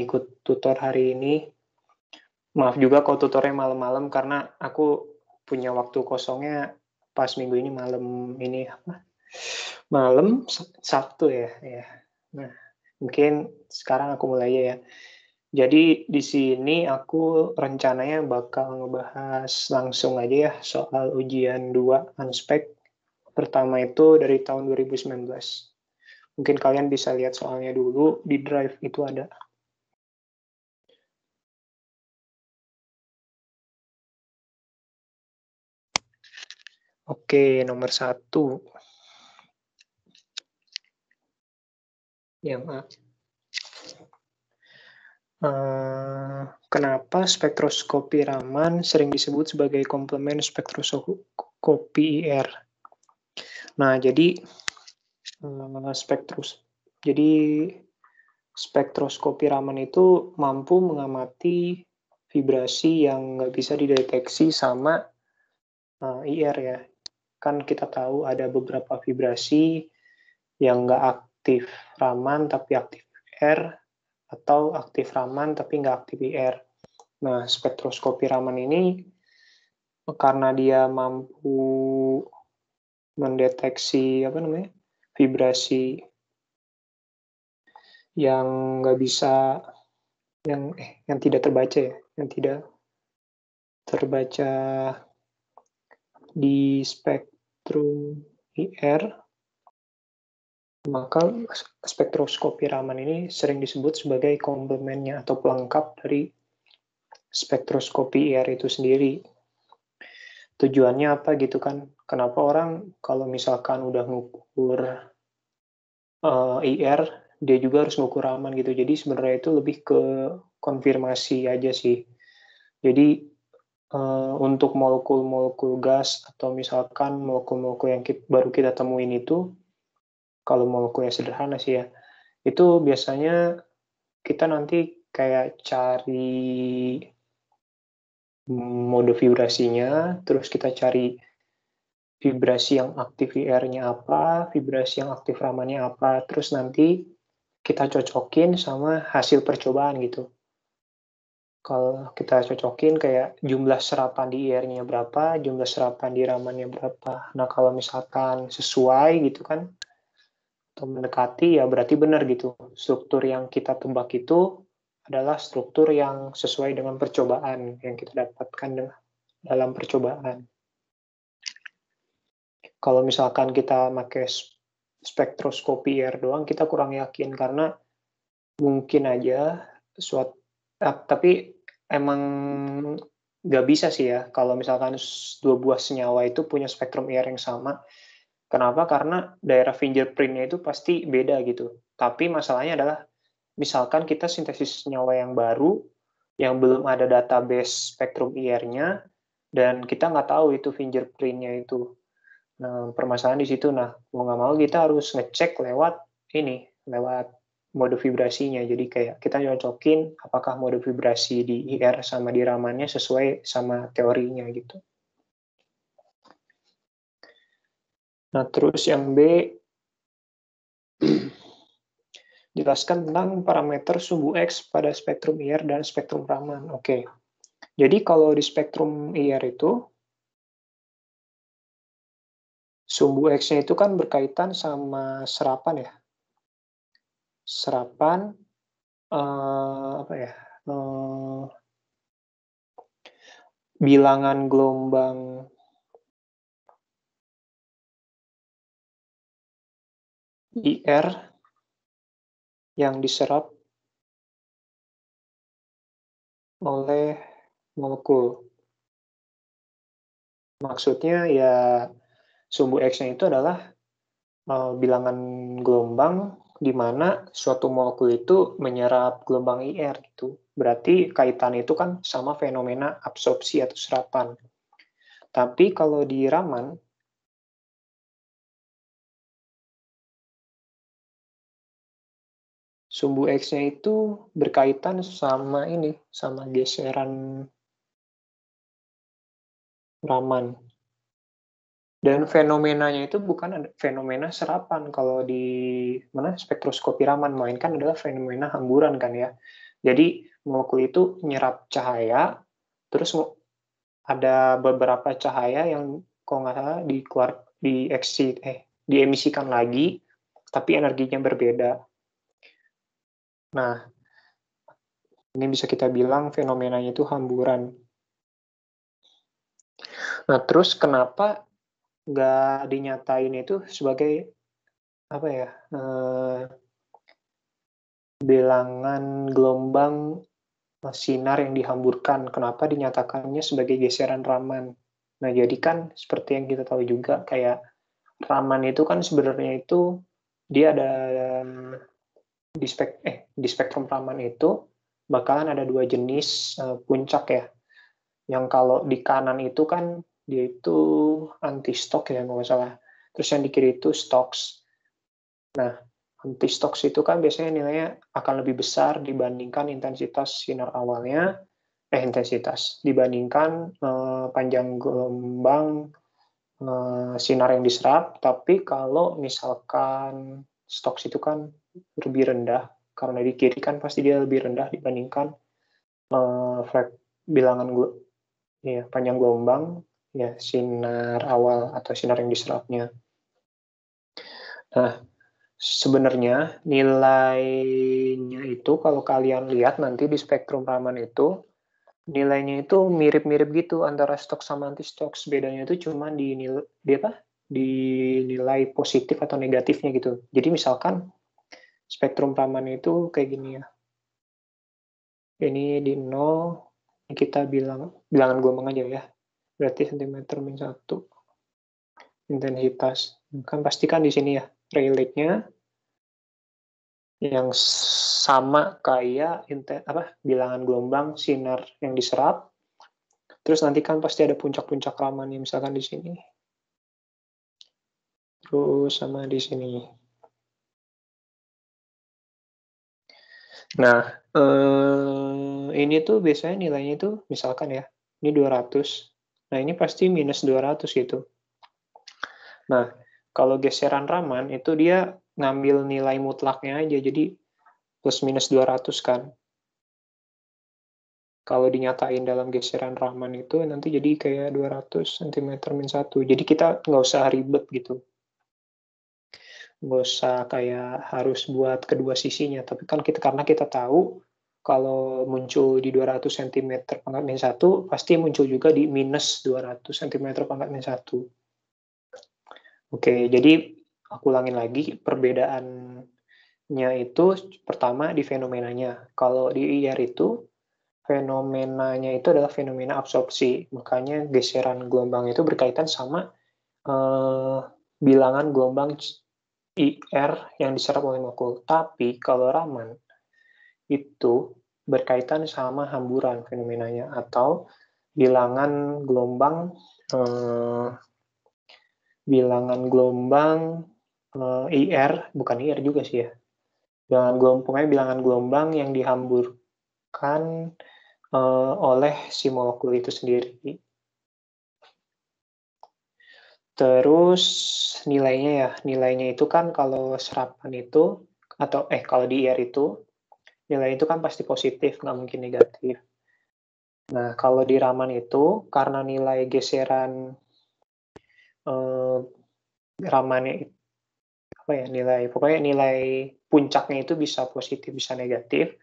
ikut tutor hari ini. Maaf juga kalau tutornya malam-malam karena aku punya waktu kosongnya pas minggu ini malam ini malam Sabtu ya. Nah, mungkin sekarang aku mulai ya. Jadi di sini aku rencananya bakal ngebahas langsung aja ya soal ujian 2 Unspec. Pertama itu dari tahun 2019. Mungkin kalian bisa lihat soalnya dulu, di drive itu ada. Oke, nomor 1. Yang A. Kenapa spektroskopi Raman sering disebut sebagai komplement spektroskopi IR? Nah, jadi spektroskopi Raman itu mampu mengamati vibrasi yang nggak bisa dideteksi sama IR ya. Kan kita tahu ada beberapa vibrasi yang nggak aktif Raman tapi aktif IR, atau aktif Raman tapi nggak aktif IR. Nah, spektroskopi Raman ini karena dia mampu mendeteksi vibrasi yang nggak bisa yang tidak terbaca ya, yang tidak terbaca di spektrum IR, maka spektroskopi Raman ini sering disebut sebagai komplemennya atau pelengkap dari spektroskopi IR itu sendiri. Tujuannya apa gitu kan? Kenapa orang kalau misalkan udah ngukur IR, dia juga harus ngukur Raman gitu. Jadi sebenarnya itu lebih ke konfirmasi aja sih. Jadi untuk molekul-molekul gas atau misalkan molekul-molekul yang baru kita temuin itu, kalau molekulnya sederhana sih ya, itu biasanya kita nanti kayak cari mode vibrasinya, terus kita cari vibrasi yang aktif IR-nya apa, vibrasi yang aktif Ramannya apa, terus nanti kita cocokin sama hasil percobaan gitu. Kalau kita cocokin kayak jumlah serapan di IR-nya berapa, jumlah serapan di Ramannya berapa. Nah, kalau misalkan sesuai gitu kan, atau mendekati, ya berarti benar gitu. Struktur yang kita tebak itu adalah struktur yang sesuai dengan percobaan yang kita dapatkan dalam percobaan. Kalau misalkan kita pakai spektroskopi IR doang, kita kurang yakin karena mungkin aja tapi emang nggak bisa sih ya kalau misalkan dua buah senyawa itu punya spektrum IR yang sama. Kenapa? Karena daerah fingerprint-nya itu pasti beda gitu. Tapi masalahnya adalah misalkan kita sintesis senyawa yang baru yang belum ada database spektrum IR-nya dan kita nggak tahu itu fingerprint-nya itu. Nah, permasalahan di situ. Nah, mau nggak mau kita harus ngecek lewat mode vibrasinya. Jadi kayak kita cocokin apakah mode vibrasi di IR sama di Ramannya sesuai sama teorinya gitu. Nah, terus yang B, jelaskan tentang parameter sumbu X pada spektrum IR dan spektrum Raman. Oke. Jadi kalau di spektrum IR itu, sumbu X-nya itu kan berkaitan sama serapan ya. Serapan, bilangan gelombang IR yang diserap oleh molekul. Maksudnya ya sumbu X-nya itu adalah bilangan gelombang di mana suatu molekul itu menyerap gelombang IR gitu. Berarti kaitan itu kan sama fenomena absorpsi atau serapan. Tapi kalau di Raman, sumbu X-nya itu berkaitan sama geseran Raman. Dan fenomenanya itu bukan fenomena serapan kalau di spektroskopi Raman, melainkan adalah fenomena hamburan kan ya. Jadi molekul itu nyerap cahaya, terus ada beberapa cahaya yang kalau nggak salah diemisikan lagi, tapi energinya berbeda. Nah, ini bisa kita bilang fenomenanya itu hamburan. Nah, terus kenapa nggak dinyatain itu sebagai apa ya, bilangan gelombang sinar yang dihamburkan, kenapa dinyatakannya sebagai geseran Raman? Nah, jadi kan seperti yang kita tahu juga, kayak Raman itu kan sebenarnya itu dia ada di spektrum Raman itu bakalan ada 2 jenis puncak ya. Yang kalau di kanan itu kan dia itu anti-Stokes ya, kalau nggak salah. Terus yang di kiri itu Stokes. Nah, anti-Stokes itu kan biasanya nilainya akan lebih besar dibandingkan intensitas sinar awalnya, dibandingkan panjang gelombang sinar yang diserap. Tapi kalau misalkan Stokes itu kan lebih rendah, karena di kiri kan pasti dia lebih rendah dibandingkan bilangan panjang gelombang ya sinar awal atau sinar yang diserapnya. Nah, sebenarnya nilainya itu kalau kalian lihat nanti di spektrum Raman itu, nilainya itu mirip-mirip gitu antara Stokes sama anti-Stokes. Bedanya itu cuma di nilai positif atau negatifnya gitu. Jadi misalkan spektrum Raman itu kayak gini ya. Ini di 0, kita bilangan gelombang aja ya. Berarti cm-1 intensitas. Kan pasti kan di sini ya, Rayleigh-nya yang sama kayak bilangan gelombang sinar yang diserap. Terus nanti kan pasti ada puncak-puncak Raman misalkan di sini. Terus sama di sini. Nah, ini tuh biasanya nilainya itu misalkan ya, ini 200. Nah, ini pasti minus 200 gitu. Nah, kalau geseran Raman itu dia ngambil nilai mutlaknya aja, jadi plus minus 200 kan. Kalau dinyatain dalam geseran Raman itu nanti jadi kayak 200 cm-1. Jadi kita nggak usah ribet gitu. Nggak usah kayak harus buat kedua sisinya, tapi kan karena kita tahu kalau muncul di 200 cm/-1 pasti muncul juga di minus 200 cm/-1. Oke, jadi aku ulangin lagi perbedaannya itu pertama di fenomenanya. Kalau di IR itu fenomenanya itu adalah fenomena absorpsi, makanya geseran gelombang itu berkaitan sama bilangan gelombang IR yang diserap oleh molekul. Tapi kalau Raman itu berkaitan sama hamburan fenomenanya atau bilangan gelombang IR, bukan IR juga sih ya. Bilangan gelombang yang dihamburkan oleh si molekul itu sendiri. Terus nilainya itu kan kalau serapan itu kalau di IR itu nilai itu kan pasti positif, nggak mungkin negatif. Nah, kalau di Raman itu karena nilai geseran Ramannya nilai puncaknya itu bisa positif bisa negatif,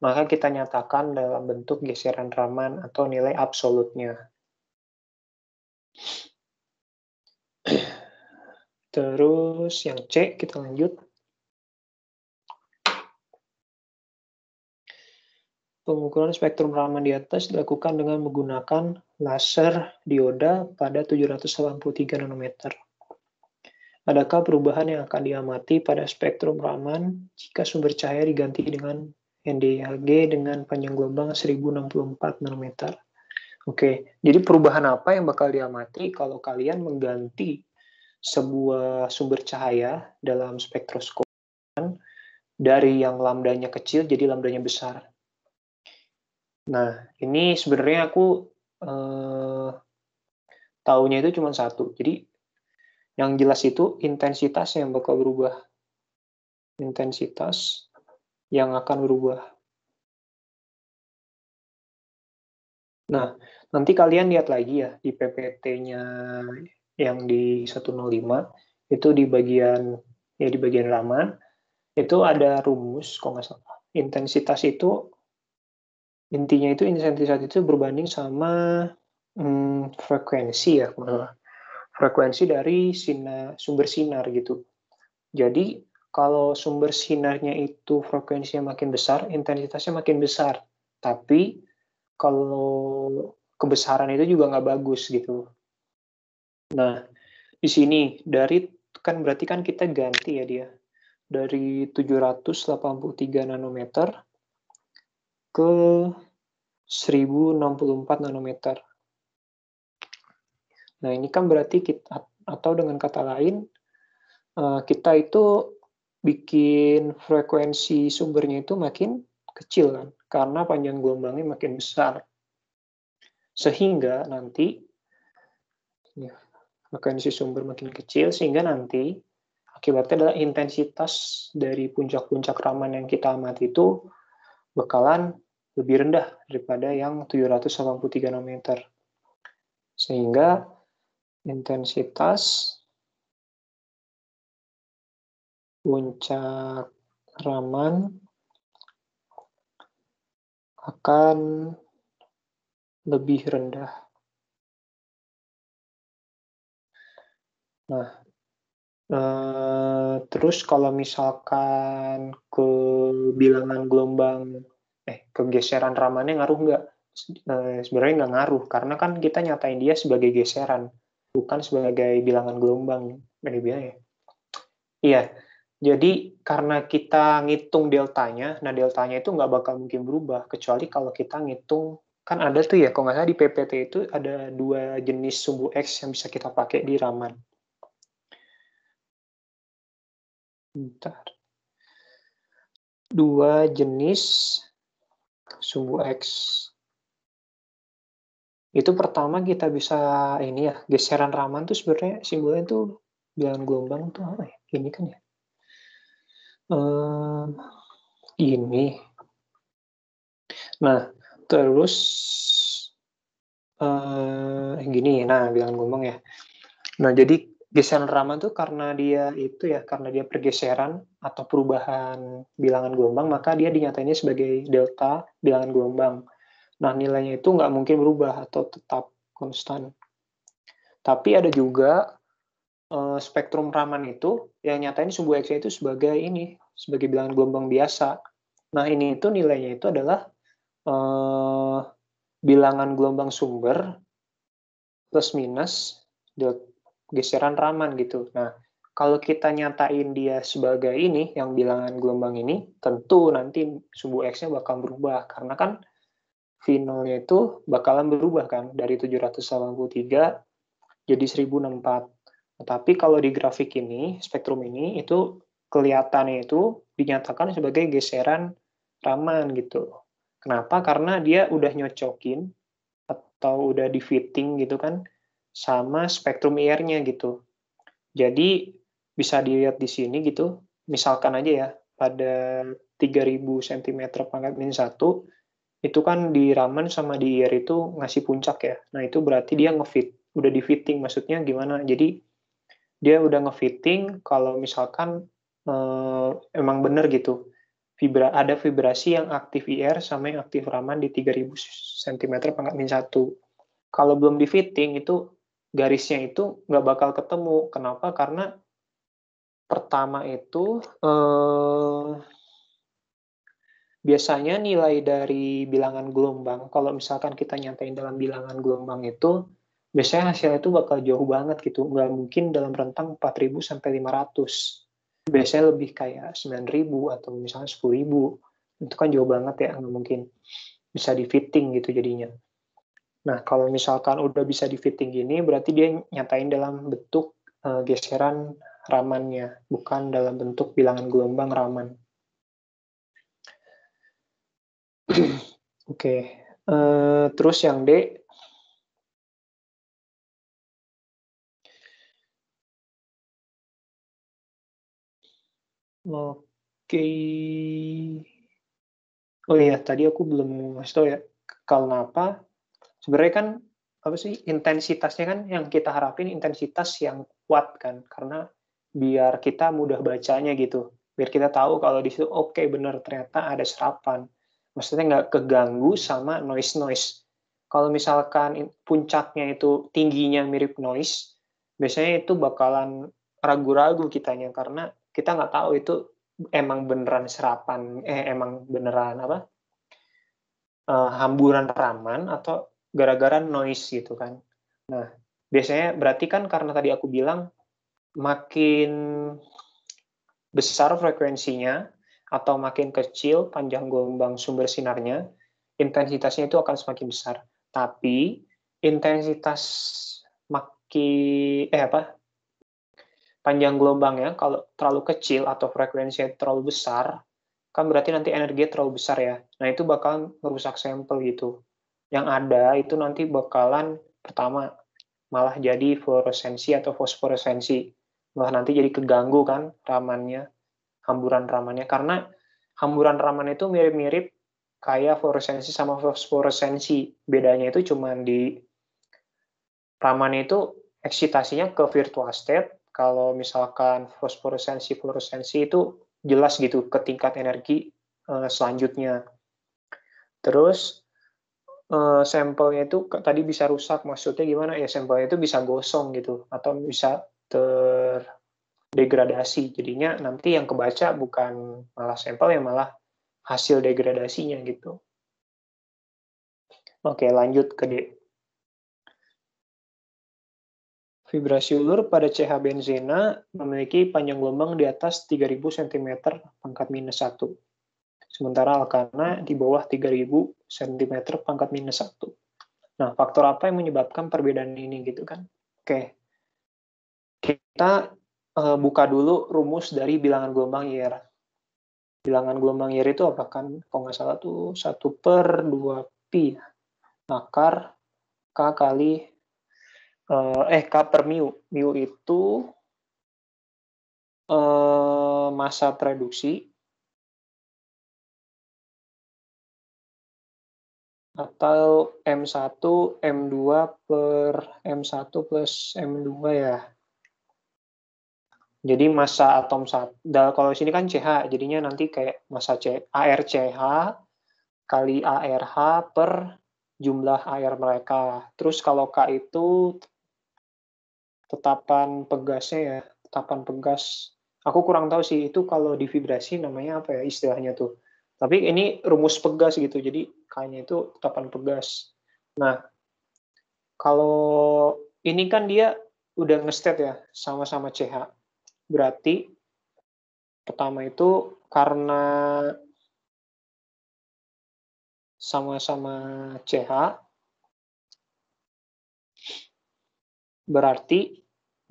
maka kita nyatakan dalam bentuk geseran Raman atau nilai absolutnya. Terus yang C, kita lanjut. Pengukuran spektrum Raman di atas dilakukan dengan menggunakan laser dioda pada 783 nanometer. Adakah perubahan yang akan diamati pada spektrum Raman jika sumber cahaya diganti dengan NDAG dengan panjang gelombang 1064 nanometer? Oke, jadi perubahan apa yang bakal diamati kalau kalian mengganti sebuah sumber cahaya dalam spektroskop dari yang lambdanya kecil jadi lambdanya besar? Nah, ini sebenarnya aku taunya itu cuma satu. Jadi, yang jelas itu intensitas yang bakal berubah. Intensitas yang akan berubah. Nah, nanti kalian lihat lagi ya di PPT-nya yang di 105, itu di bagian Raman, itu ada rumus kalau nggak salah. Intinya itu intensitas itu berbanding sama frekuensi ya, frekuensi dari sumber sinar gitu. Jadi kalau sumber sinarnya itu frekuensinya makin besar, intensitasnya makin besar. Tapi kalau kebesaran itu juga nggak bagus gitu. Nah, di sini kan berarti kan kita ganti ya dia dari 783 nanometer ke 1064 nanometer. Nah, ini kan berarti kita, atau dengan kata lain, kita itu bikin frekuensi sumbernya itu makin kecil kan, karena panjang gelombangnya makin besar. Sehingga nanti ya, frekuensi sumber makin kecil, sehingga nanti akibatnya adalah intensitas dari puncak-puncak Raman yang kita amati itu bakalan lebih rendah daripada yang 783 nanometer. Sehingga intensitas puncak Raman akan lebih rendah. Nah, terus kalau misalkan kegeseran Ramannya ngaruh nggak? Sebenarnya nggak ngaruh, karena kan kita nyatain dia sebagai geseran, bukan sebagai bilangan gelombang. Ya. Iya, jadi karena kita ngitung deltanya, nah deltanya itu nggak bakal mungkin berubah, kecuali kalau kita ngitung, kan ada tuh ya, kalau nggak salah di PPT itu ada 2 jenis sumbu X yang bisa kita pakai di Raman. Bentar. 2 jenis sumbu X. Itu pertama kita bisa ini ya, geseran Raman tuh sebenarnya simbolnya tuh bilangan gelombang tuh apa ya? Ini kan ya. Ini. Nah, terus gini, nah bilangan gelombang ya. Nah, jadi geseran Raman tuh karena dia pergeseran atau perubahan bilangan gelombang, maka dia dinyatainnya sebagai delta bilangan gelombang. Nah, nilainya itu nggak mungkin berubah atau tetap konstan. Tapi ada juga spektrum Raman itu yang nyatain sumbu X itu sebagai bilangan gelombang biasa. Nah, ini itu nilainya itu adalah bilangan gelombang sumber plus minus geseran Raman gitu. Nah, kalau kita nyatain dia sebagai ini, yang bilangan gelombang ini, tentu nanti sumbu X-nya bakal berubah, karena kan V0-nya itu bakalan berubah kan, dari 783 jadi 1064. Tapi kalau di grafik ini, spektrum ini, itu kelihatannya itu dinyatakan sebagai geseran Raman gitu. Kenapa? Karena dia udah nyocokin atau udah di fitting gitu kan sama spektrum IR-nya gitu. Jadi bisa dilihat di sini gitu, misalkan aja ya, pada 3000 cm pangkat min 1, itu kan di Raman sama di IR itu ngasih puncak ya. Nah, itu berarti dia udah di fitting, maksudnya gimana? Jadi dia udah ngefitting kalau misalkan emang bener gitu, ada vibrasi yang aktif IR sama yang aktif Raman di 3000 cm pangkat min 1. Kalau belum di fitting itu garisnya itu nggak bakal ketemu. Kenapa? Karena pertama itu biasanya nilai dari bilangan gelombang, kalau misalkan kita nyatain dalam bilangan gelombang itu, biasanya hasilnya itu bakal jauh banget gitu, nggak mungkin dalam rentang 4.000 sampai 500. Biasanya lebih kayak 9.000 atau misalnya 10.000. Itu kan jauh banget ya, nggak mungkin bisa di fitting gitu jadinya. Nah, kalau misalkan udah bisa di fitting gini, berarti dia nyatain dalam bentuk geseran Ramannya, bukan dalam bentuk bilangan gelombang Raman. Oke, terus yang D, oke. Oh iya, tadi aku belum ngasih tau ya, kenapa Sebenarnya kan apa sih intensitasnya kan yang kita harapin intensitas yang kuat kan, karena biar kita mudah bacanya gitu. Biar kita tahu kalau di situ oke bener ternyata ada serapan. Maksudnya nggak keganggu sama noise-noise. Kalau misalkan puncaknya itu tingginya mirip noise, biasanya itu bakalan ragu-ragu kitanya karena kita nggak tahu itu emang beneran serapan, emang beneran apa, hamburan Raman atau gara-gara noise gitu kan. Nah, biasanya berarti kan karena tadi aku bilang makin besar frekuensinya atau makin kecil panjang gelombang sumber sinarnya, intensitasnya itu akan semakin besar. Tapi intensitas panjang gelombangnya kalau terlalu kecil atau frekuensinya terlalu besar, kan berarti nanti energinya terlalu besar ya. Nah, itu bakalan merusak sampel gitu. Yang ada itu nanti bakalan pertama malah jadi fluoresensi atau fosforesensi. Malah nanti jadi keganggu kan ramannya, hamburan ramannya. Karena hamburan Raman itu mirip-mirip kayak fluoresensi sama fosforesensi. Bedanya itu cuma di Raman itu eksitasinya ke virtual state, kalau misalkan fosforesensi, fluoresensi itu jelas gitu ke tingkat energi selanjutnya. Terus sampelnya itu tadi bisa rusak, maksudnya gimana ya, sampelnya itu bisa gosong gitu atau bisa terdegradasi. Jadinya nanti yang kebaca bukan malah sampel, yang malah hasil degradasinya gitu. Oke, lanjut ke D. Vibrasi ulur pada CH benzena memiliki panjang gelombang di atas 3000 cm pangkat minus 1. Sementara alkana di bawah 3000 cm pangkat minus 1. Nah, faktor apa yang menyebabkan perbedaan ini gitu kan? Oke, kita buka dulu rumus dari bilangan gelombang IR. Bilangan gelombang IR itu apa kan? Kalau nggak salah tuh 1/2pi akar K kali K per mu. Mu itu massa tereduksi atau M1 M2 per M1 plus M2 ya. Jadi massa atom kalau di sini kan CH, jadinya nanti kayak massa ARCH kali ARH per jumlah air mereka. Terus kalau K itu tetapan pegasnya ya, tetapan pegas. Aku kurang tahu sih itu kalau di vibrasi namanya apa ya istilahnya tuh. Tapi ini rumus pegas gitu, jadi K-nya itu tetapan pegas. Nah, kalau ini kan dia udah nge-state ya, sama-sama CH. Berarti pertama itu karena sama-sama CH, berarti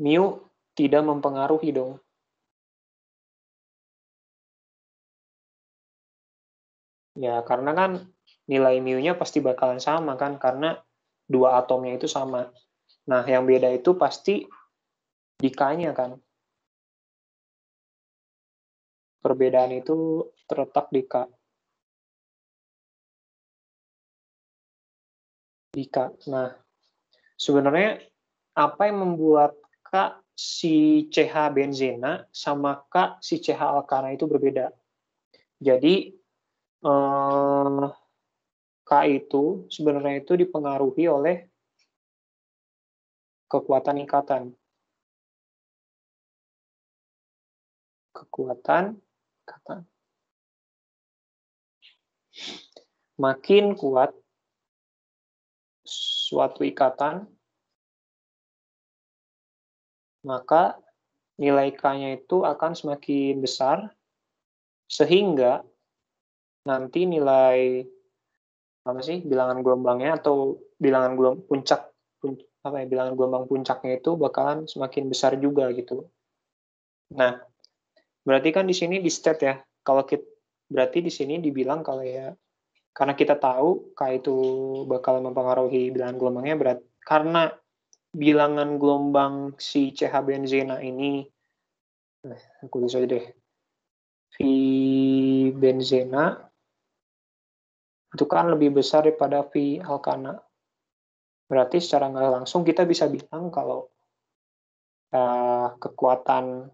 mu tidak mempengaruhi dong. Ya, karena kan nilai mu-nya pasti bakalan sama kan, karena dua atomnya itu sama. Nah, yang beda itu pasti di K-nya kan. Perbedaan itu terletak di K. Di K. Nah, sebenarnya apa yang membuat K si CH benzena sama K si CH alkana itu berbeda? Jadi, K itu sebenarnya itu dipengaruhi oleh kekuatan ikatan. Kekuatan ikatan. Makin kuat suatu ikatan, maka nilai K-nya itu akan semakin besar, sehingga nanti nilai bilangan gelombangnya atau bilangan bilangan gelombang puncaknya itu bakalan semakin besar juga gitu. Nah, berarti kan di sini di state ya. Berarti di sini dibilang kalau ya karena kita tahu K itu bakal mempengaruhi bilangan gelombangnya, karena bilangan gelombang si CH benzena ini, aku tulis aja deh, V benzena itu kan lebih besar daripada V alkana. Berarti secara nggak langsung kita bisa bilang kalau kekuatan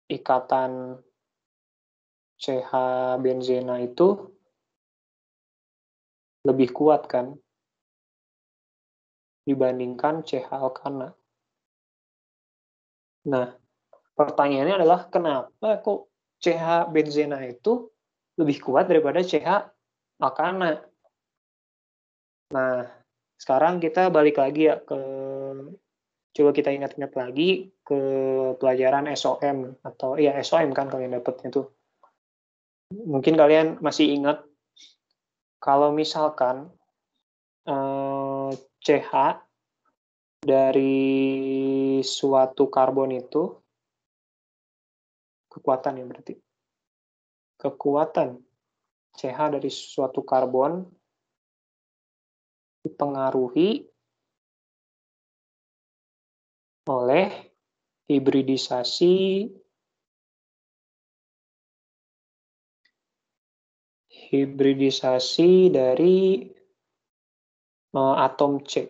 ikatan CH benzena itu lebih kuat kan dibandingkan CH alkana. Nah, pertanyaannya adalah kenapa kok CH benzena itu lebih kuat daripada CH alkana? Nah, sekarang kita balik lagi ya coba kita ingat-ingat lagi ke pelajaran SOM atau ya SOM kan kalian dapatnya tuh. Mungkin kalian masih ingat kalau misalkan CH dari suatu karbon itu kekuatan ya berarti. Kekuatan CH dari suatu karbon dipengaruhi oleh hibridisasi dari atom C.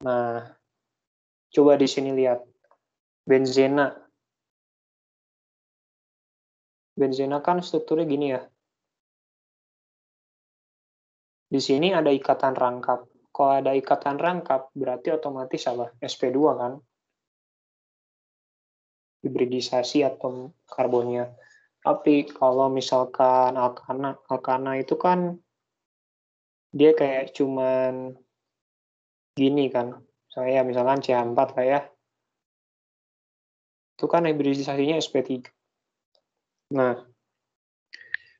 Nah, coba di sini lihat benzena. Benzena kan strukturnya gini ya. Di sini ada ikatan rangkap. Kalau ada ikatan rangkap, berarti otomatis apa? sp2 kan? Hibridisasi atom karbonnya. Tapi kalau misalkan alkana itu kan dia kayak cuman gini kan. Saya misalkan CH4 lah ya. Itu kan hibridisasinya sp3. Nah,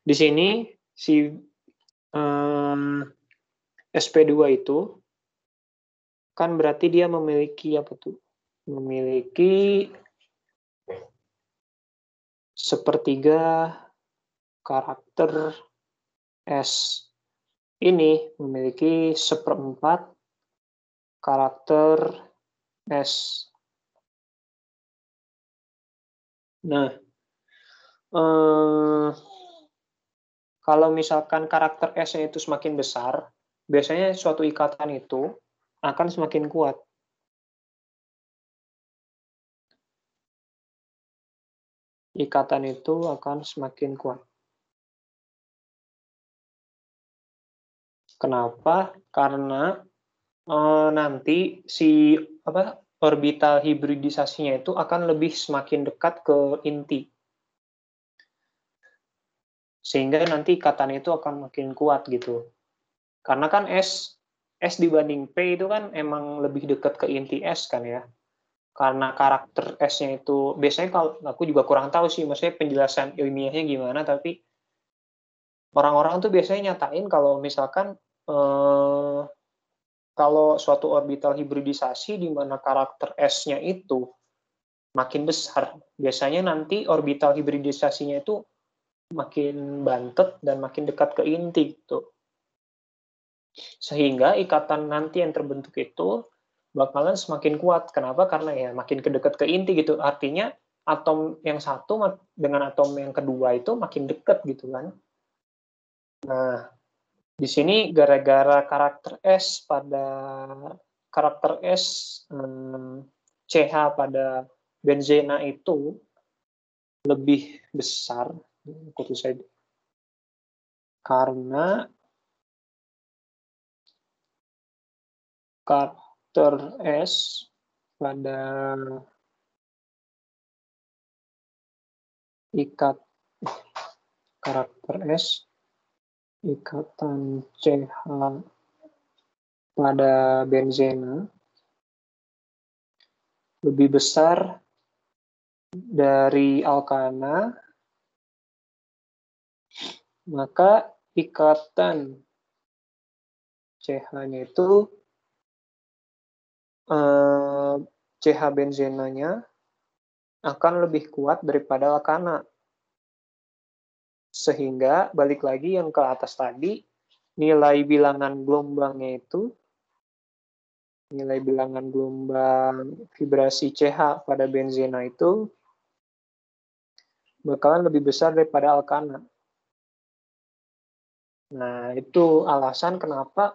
di sini si sp2 itu kan berarti dia memiliki apa tuh? Memiliki sepertiga karakter S. Ini memiliki seperempat karakter S. Nah, kalau misalkan karakter S-nya itu semakin besar, biasanya suatu ikatan itu akan semakin kuat. Ikatan itu akan semakin kuat. Kenapa? Karena nanti si orbital hibridisasinya itu akan lebih semakin dekat ke inti. Sehingga nanti ikatan itu akan makin kuat gitu. Karena kan S dibanding P itu kan emang lebih dekat ke inti S kan ya. Karena karakter S-nya itu biasanya kalau aku juga kurang tahu sih maksudnya penjelasan ilmiahnya gimana, tapi orang-orang tuh biasanya nyatain kalau misalkan kalau suatu orbital hibridisasi di mana karakter S-nya itu makin besar, biasanya nanti orbital hibridisasinya itu makin bantet dan makin dekat ke inti gitu. Sehingga ikatan nanti yang terbentuk itu bakalan semakin kuat. Kenapa? Karena ya makin dekat ke inti gitu. Artinya atom yang satu dengan atom yang kedua itu makin dekat gitu kan. Nah, di sini gara-gara karakter S CH pada benzena itu lebih besar, karena karakter S pada karakter S ikatan CH pada benzena lebih besar dari alkana, maka ikatan CH-nya itu CH benzenanya akan lebih kuat daripada alkana. Sehingga balik lagi yang ke atas tadi, nilai bilangan gelombang vibrasi CH pada benzena itu bakalan lebih besar daripada alkana. Nah, itu alasan kenapa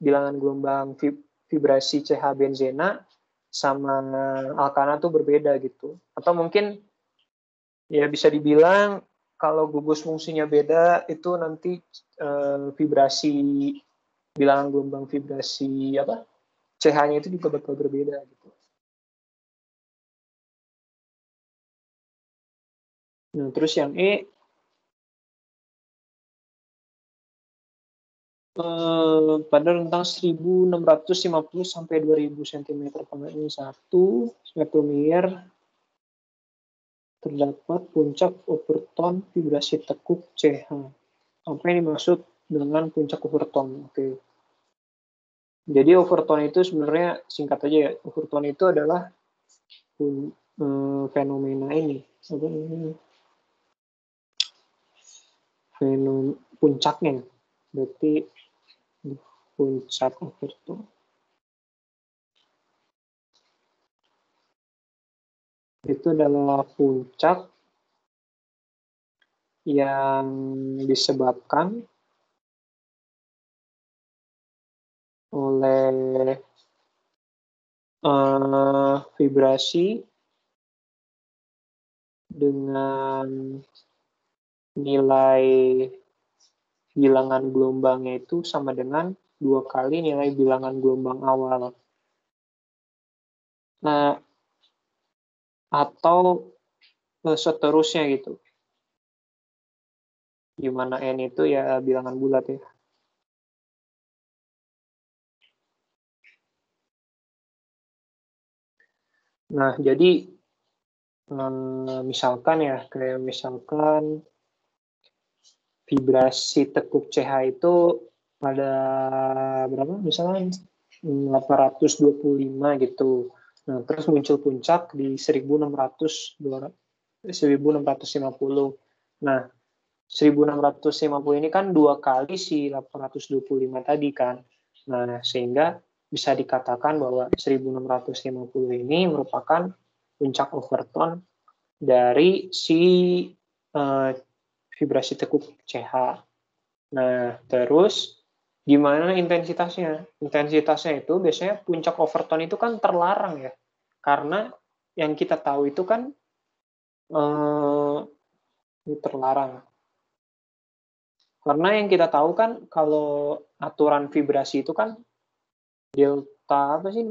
bilangan gelombang vibrasi CH benzena sama alkana tuh berbeda gitu. Atau mungkin ya bisa dibilang kalau gugus fungsinya beda itu nanti vibrasi bilangan gelombang vibrasi apa CH-nya itu juga bakal berbeda gitu. Nah, terus yang pada rentang 1650 sampai 2000 cm per menit satu spektrometer terdapat puncak overtone vibrasi tekuk CH. Apa yang dimaksud dengan puncak overtone? Oke. Jadi overtone itu sebenarnya singkat aja ya. Overtone itu adalah fenomena ini. Apa namanya? Puncaknya. Berarti puncak overtone. Itu adalah puncak yang disebabkan oleh vibrasi dengan nilai bilangan gelombangnya itu sama dengan 2 kali nilai bilangan gelombang awal. Nah, atau seterusnya gitu. Gimana N itu ya bilangan bulat ya. Nah, jadi misalkan ya, kayak misalkan vibrasi tekuk CH itu pada berapa misalnya 825 gitu. Nah, terus muncul puncak di 1650. Nah, 1650 ini kan 2 kali si 825 tadi kan. Nah, sehingga bisa dikatakan bahwa 1650 ini merupakan puncak overtone dari si vibrasi tekuk CH. Nah, terus gimana intensitasnya? Intensitasnya itu biasanya puncak overtone itu kan terlarang ya. Karena yang kita tahu itu kan terlarang. Karena yang kita tahu kan kalau aturan vibrasi itu kan delta apa sih?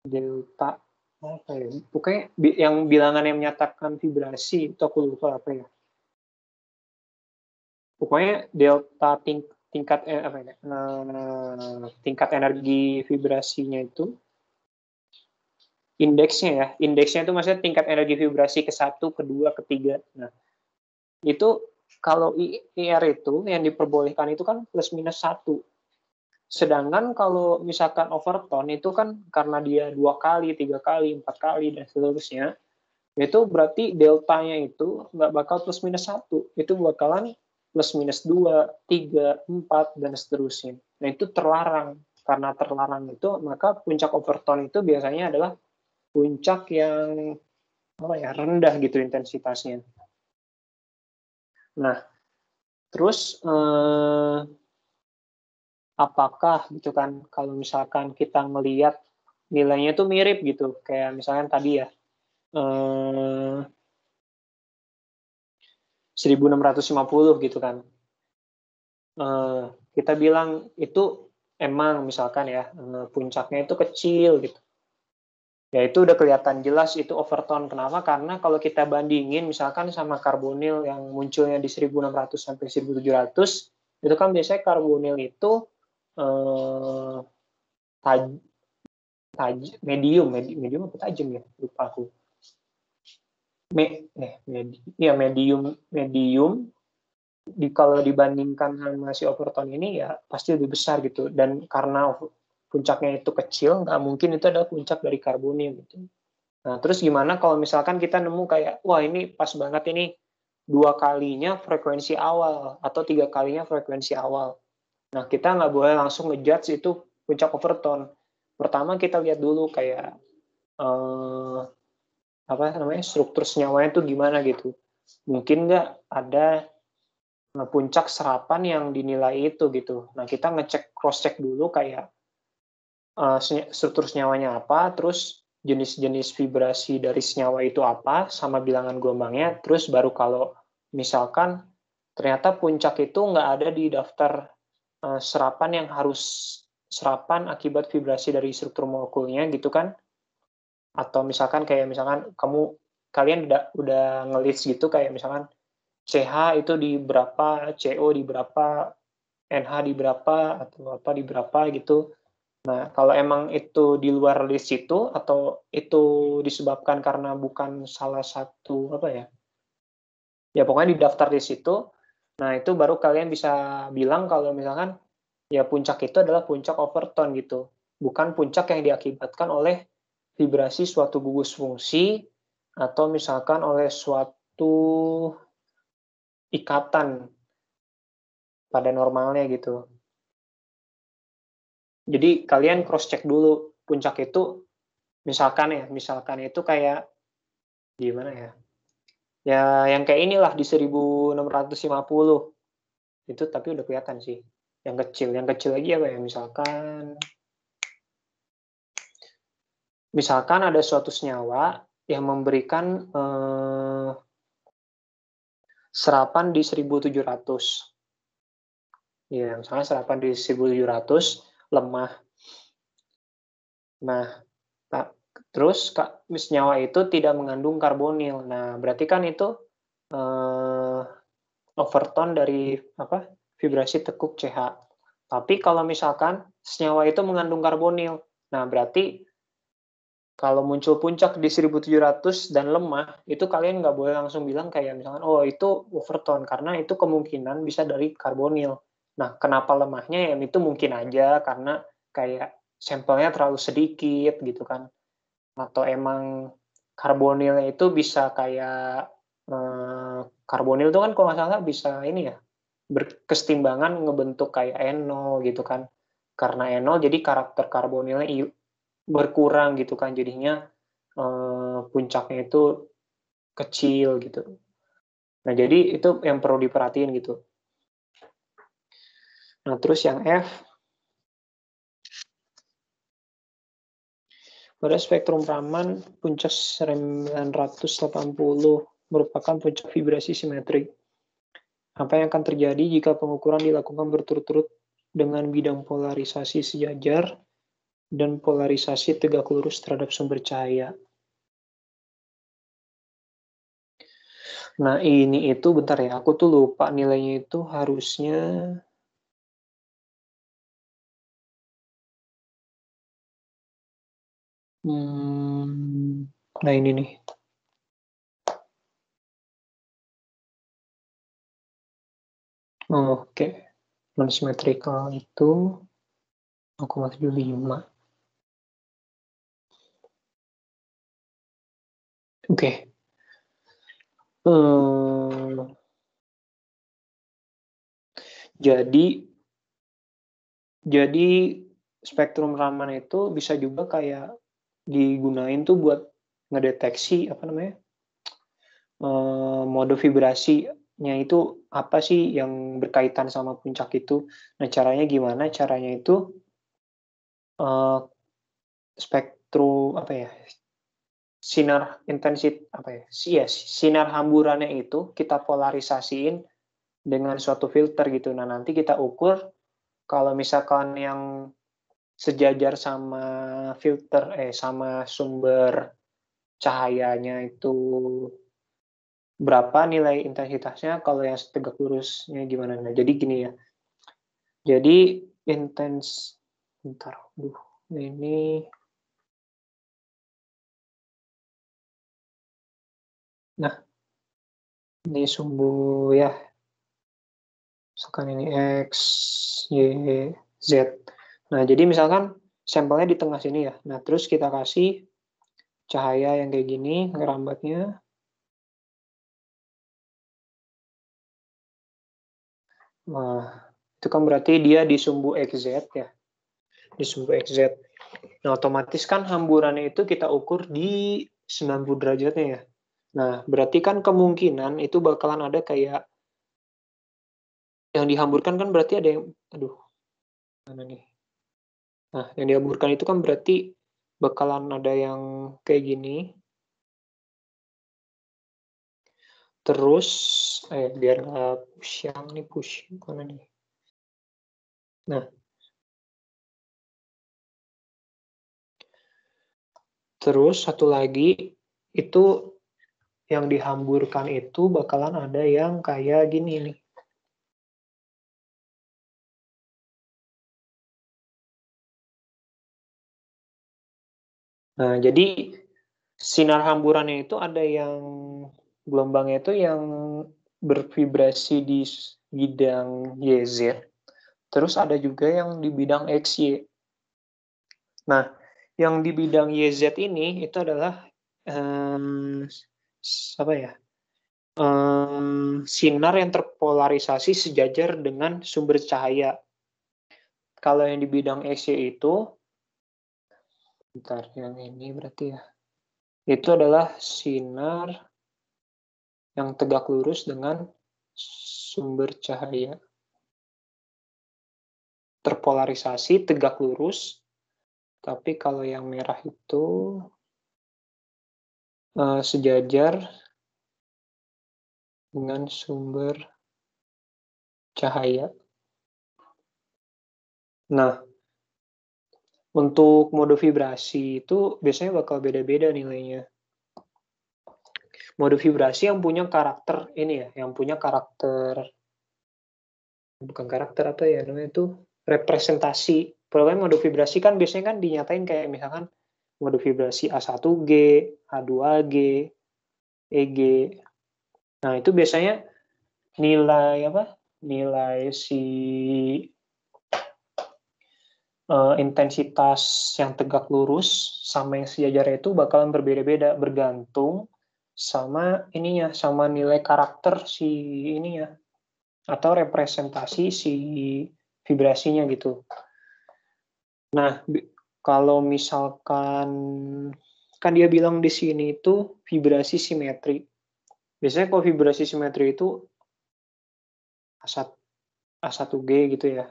Delta apa ya? Pokoknya yang bilangan yang menyatakan vibrasi itu aku lupa apa ya. Pokoknya delta tingkat apa ya? Tingkat energi vibrasinya itu indeksnya itu maksudnya tingkat energi vibrasi ke 1, ke 2, ke 3. Nah, itu kalau IR itu yang diperbolehkan itu kan plus minus 1. Sedangkan kalau misalkan overtone itu kan karena dia 2 kali, 3 kali, 4 kali, dan seterusnya, itu berarti deltanya itu nggak bakal plus minus 1. Itu bakalan plus minus 2, 3, 4, dan seterusnya. Nah, itu terlarang. Karena terlarang itu, maka puncak overtone itu biasanya adalah puncak yang rendah gitu intensitasnya. Nah, terus apakah gitu kan kalau misalkan kita melihat nilainya tuh mirip gitu, kayak misalkan tadi ya 1650 gitu kan. Kita bilang itu emang misalkan ya puncaknya itu kecil gitu. Ya itu udah kelihatan jelas itu overtone. Kenapa? Karena kalau kita bandingin misalkan sama karbonil yang munculnya di 1600 sampai 1700, itu kan biasanya karbonil itu medium apa tajam ya? Lupa aku. Medium. Kalau dibandingkan sama si overtone ini ya pasti lebih besar gitu. Dan karena puncaknya itu kecil, nggak mungkin itu adalah puncak dari karbonil gitu. Nah, terus gimana kalau misalkan kita nemu kayak, wah ini pas banget ini 2 kalinya frekuensi awal atau 3 kalinya frekuensi awal. Nah, kita nggak boleh langsung ngejudge itu puncak overtone. Pertama kita lihat dulu kayak struktur senyawanya itu gimana gitu. Mungkin nggak ada puncak serapan yang dinilai itu gitu. Nah, kita cross check dulu kayak struktur senyawanya apa, terus jenis-jenis vibrasi dari senyawa itu apa, sama bilangan gelombangnya, terus baru kalau misalkan ternyata puncak itu nggak ada di daftar serapan yang harus serapan akibat vibrasi dari struktur molekulnya gitu kan, atau misalkan kayak misalkan kalian udah nge-list gitu kayak misalkan CH itu di berapa, CO di berapa, NH di berapa, atau apa di berapa gitu. Nah, kalau emang itu di luar list itu, atau itu disebabkan karena bukan salah satu, apa ya, ya pokoknya di daftar list itu, nah itu baru kalian bisa bilang kalau misalkan, ya puncak itu adalah puncak overtone gitu. Bukan puncak yang diakibatkan oleh vibrasi suatu gugus fungsi, atau misalkan oleh suatu ikatan pada normalnya gitu. Jadi kalian cross check dulu puncak itu misalkan itu kayak gimana ya? Ya yang kayak inilah di 1650 itu tapi udah kelihatan sih. Yang kecil lagi apa ya? Misalkan ada suatu senyawa yang memberikan serapan di 1700. Ya, misalnya serapan di 1700 lemah. Nah, terus senyawa itu tidak mengandung karbonil. Nah, berarti kan itu overtone dari vibrasi tekuk CH. Tapi kalau misalkan senyawa itu mengandung karbonil, nah berarti kalau muncul puncak di 1700 dan lemah, itu kalian nggak boleh langsung bilang kayak misalkan, oh itu overtone, karena itu kemungkinan bisa dari karbonil. Nah, kenapa lemahnya? Ya itu mungkin aja karena kayak sampelnya terlalu sedikit gitu kan. Atau emang karbonilnya itu bisa kayak, karbonil itu kan kalau nggak salah bisa ini ya, berkesetimbangan ngebentuk kayak NO gitu kan. Karena NO jadi karakter karbonilnya berkurang gitu kan, jadinya puncaknya itu kecil gitu. Nah, jadi itu yang perlu diperhatiin gitu. Nah, terus yang F, pada spektrum Raman, puncak 980 merupakan puncak vibrasi simetrik. Apa yang akan terjadi jika pengukuran dilakukan berturut-turut dengan bidang polarisasi sejajar dan polarisasi tegak lurus terhadap sumber cahaya? Nah, ini itu bentar ya, aku tuh lupa nilainya itu harusnya nah ini nih. Oke. Non-symmetrical itu 0,75. Oke. Jadi spektrum Raman itu bisa juga kayak digunain tuh buat ngedeteksi mode vibrasinya itu apa sih yang berkaitan sama puncak itu. Nah, caranya gimana? Caranya itu spektrum sinar hamburannya itu kita polarisasiin dengan suatu filter gitu. Nah, nanti kita ukur kalau misalkan yang sejajar sama sama sumber cahayanya itu berapa nilai intensitasnya, kalau yang tegak lurusnya gimana. Nah, jadi gini ya. Jadi bentar, ini. Nah, ini sumbu ya. Misalkan ini X, Y, Z. Nah, jadi misalkan sampelnya di tengah sini ya. Nah, terus kita kasih cahaya yang kayak gini, ngerambatnya. Nah, itu kan berarti dia di sumbu XZ ya. Di sumbu XZ. Nah, otomatis kan hamburannya itu kita ukur di 90 derajatnya ya. Nah, berarti kan kemungkinan itu bakalan ada kayak yang dihamburkan kan berarti ada yang, aduh, mana nih? Nah, yang dihamburkan itu kan berarti bakalan ada yang kayak gini. Terus, biar nggak push yang ini, push mana nih? Nah, terus satu lagi, itu yang dihamburkan itu bakalan ada yang kayak gini nih. Nah, jadi sinar hamburannya itu ada yang gelombangnya itu yang bervibrasi di bidang YZ, terus ada juga yang di bidang XY. Nah, yang di bidang YZ ini itu adalah apa ya? Sinar yang terpolarisasi sejajar dengan sumber cahaya. Kalau yang di bidang XY itu, bentar, yang ini berarti ya. Itu adalah sinar yang tegak lurus dengan sumber cahaya. Terpolarisasi, tegak lurus, tapi kalau yang merah itu sejajar dengan sumber cahaya. Nah, untuk mode vibrasi itu biasanya bakal beda-beda nilainya. Mode vibrasi yang punya karakter ini ya, yang punya karakter, bukan karakter apa ya namanya itu, representasi. Pokoknya mode vibrasi kan biasanya kan dinyatain kayak misalkan mode vibrasi A1G, A2G, EG. Nah, itu biasanya nilai apa? Nilai si intensitas yang tegak lurus sama yang sejajar itu bakalan berbeda-beda bergantung sama ininya, sama nilai karakter si ininya atau representasi si vibrasinya gitu. Nah, kalau misalkan kan dia bilang di sini itu vibrasi simetri. Biasanya kalau vibrasi simetri itu A1G gitu ya.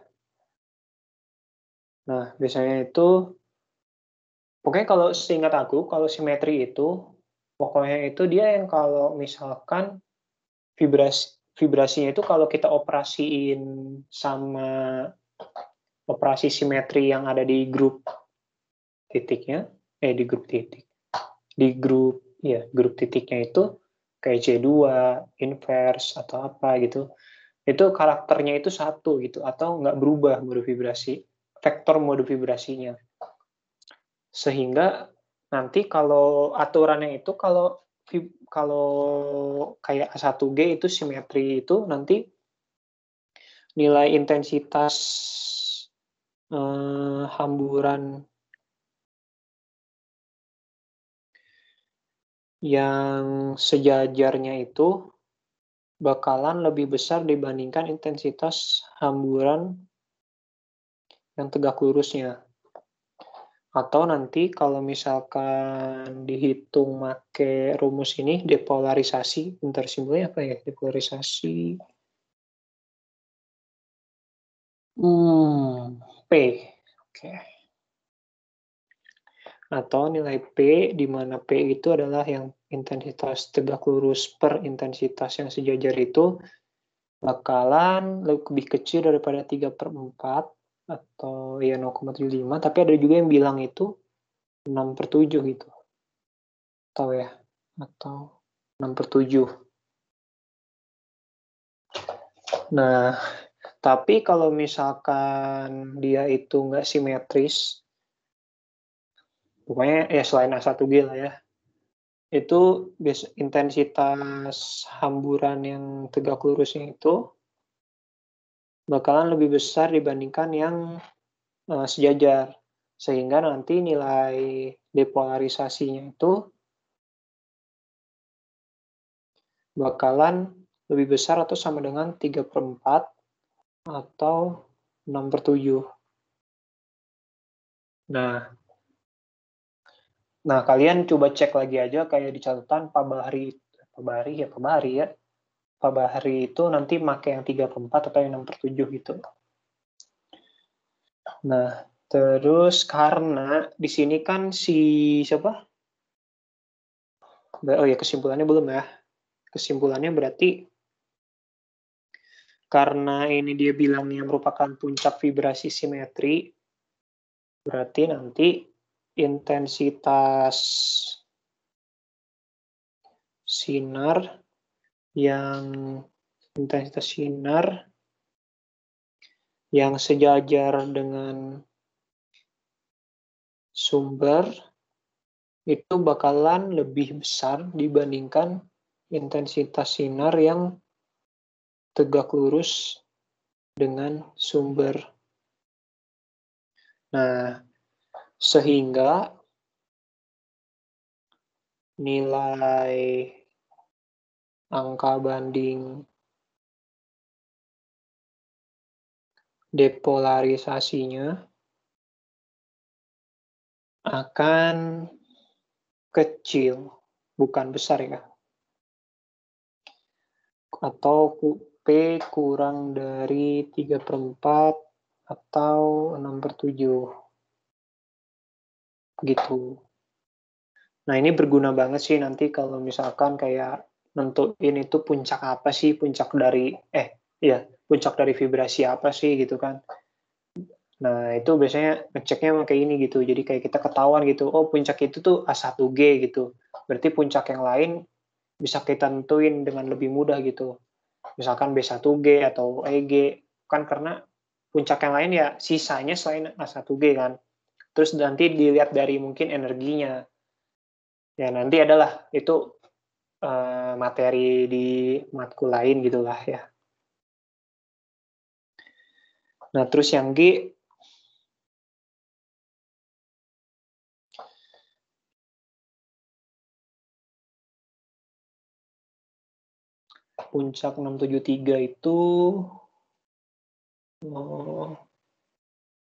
Nah, biasanya itu pokoknya kalau seingat aku, kalau simetri itu pokoknya itu dia yang kalau misalkan vibrasinya itu kalau kita operasiin sama operasi simetri yang ada di grup titiknya, di grup titik. Di grup titiknya itu kayak C2, inverse, atau apa gitu. Itu karakternya itu satu gitu, atau nggak berubah mode vibrasi, vektor mode vibrasinya. Sehingga nanti kalau aturannya itu kalau kayak A1G itu simetri itu nanti nilai intensitas hamburan yang sejajarnya itu bakalan lebih besar dibandingkan intensitas hamburan yang tegak lurusnya. Atau nanti kalau misalkan dihitung pakai rumus ini, depolarisasi, bentar simbolnya apa ya? Depolarisasi. P. Oke. Atau nilai P, di mana P itu adalah yang intensitas tegak lurus per intensitas yang sejajar itu bakalan lebih kecil daripada 3/4 atau ya 0,75, tapi ada juga yang bilang itu 6/7 gitu. Atau 6/7. Nah, tapi kalau misalkan dia itu nggak simetris, pokoknya ya selain A1G lah ya, itu intensitas hamburan yang tegak lurusnya itu bakalan lebih besar dibandingkan yang sejajar. Sehingga nanti nilai depolarisasinya itu bakalan lebih besar atau sama dengan 3/4 atau 6/7. Nah, kalian coba cek lagi aja kayak di catatan Pak Bahari ya, Pak Bahri itu nanti pakai yang 3/4 atau yang 6/7 gitu. Nah, terus karena di sini kan si siapa? Oh ya, kesimpulannya belum ya. Kesimpulannya berarti karena ini dia bilangnya merupakan puncak vibrasi simetri, berarti nanti intensitas sinar yang sejajar dengan sumber itu bakalan lebih besar dibandingkan intensitas sinar yang tegak lurus dengan sumber. Nah, sehingga nilai angka banding depolarisasinya akan kecil, bukan besar ya. Atau P kurang dari 3/4 atau 6/7. Gitu. Nah, ini berguna banget sih nanti kalau misalkan kayak nentuin itu puncak apa sih, puncak dari vibrasi apa sih gitu kan. Nah, itu biasanya ngeceknya kayak ini gitu. Jadi kayak kita ketahuan gitu, oh puncak itu tuh A1G gitu. Berarti puncak yang lain bisa kita tentuin dengan lebih mudah gitu. Misalkan B1G atau EG, kan karena puncak yang lain ya sisanya selain A1G kan. Terus nanti dilihat dari mungkin energinya. Ya nanti adalah itu materi di matkul lain gitulah ya. Nah, terus yang G puncak 673 itu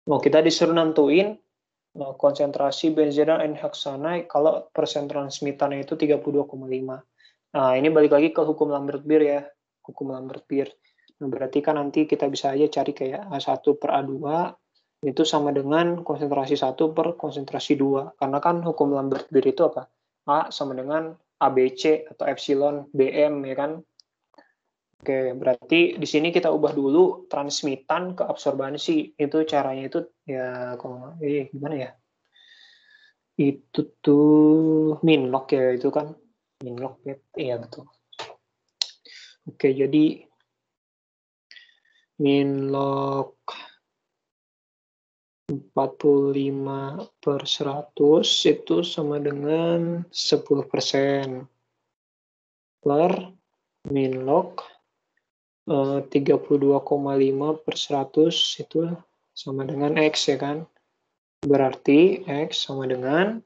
kita disuruh nentuin konsentrasi benzena dan heksana kalau persen transmitannya itu 32,5. Nah, ini balik lagi ke hukum Lambert-Beer ya. Hukum Lambert-Beer. Nah, berarti kan nanti kita bisa aja cari kayak A1 per A2 itu sama dengan konsentrasi 1 per konsentrasi 2. Karena kan hukum Lambert-Beer itu apa? A sama dengan ABC atau epsilon BM ya kan? Oke, berarti di sini kita ubah dulu transmitan ke absorbansi. Itu caranya itu ya gimana ya? Itu tuh minlog ya itu kan. Minlog ya. Iya betul. Oke, jadi minlog 45/100 itu sama dengan 10% per minlog 32,5/100 itu sama dengan X ya kan. Berarti X sama dengan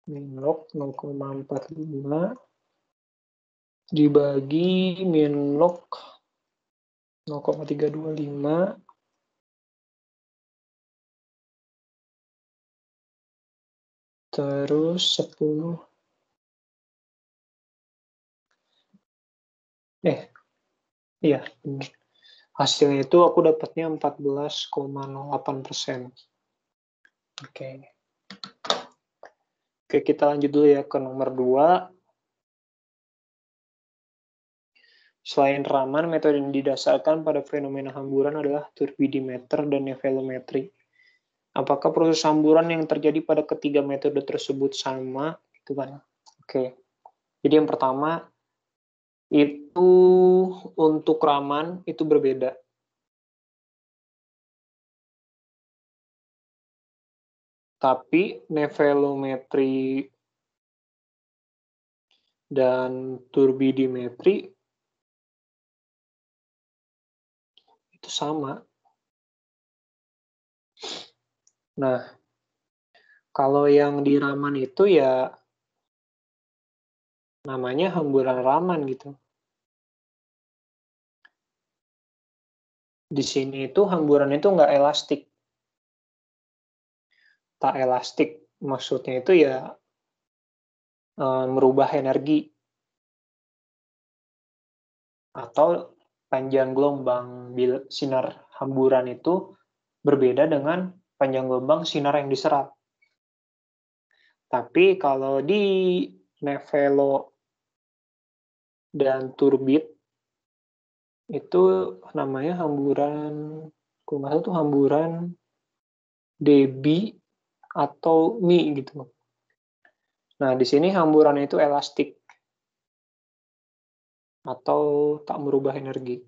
minlog 0,45 dibagi minlog 0,325 terus 10 iya benar. Hasilnya itu aku dapatnya 14,08%. Oke, kita lanjut dulu ya ke nomor 2. Selain Raman, metode yang didasarkan pada fenomena hamburan adalah turbidimeter dan nevelometri. Apakah proses hamburan yang terjadi pada ketiga metode tersebut sama? Gitu kan. Oke. Jadi yang pertama itu untuk Raman itu berbeda. Tapi nevelometri dan turbidimetri itu sama. Nah, kalau yang di Raman itu ya namanya hamburan Raman gitu. Di sini itu hamburan itu nggak elastik. Tak elastik maksudnya itu ya merubah energi atau panjang gelombang sinar hamburan itu berbeda dengan panjang gelombang sinar yang diserap. Tapi kalau di Nevelo dan Turbit itu namanya hamburan, kalau nggak salah itu hamburan Debye atau Mi gitu. Nah, di sini hamburan itu elastik atau tak merubah energi.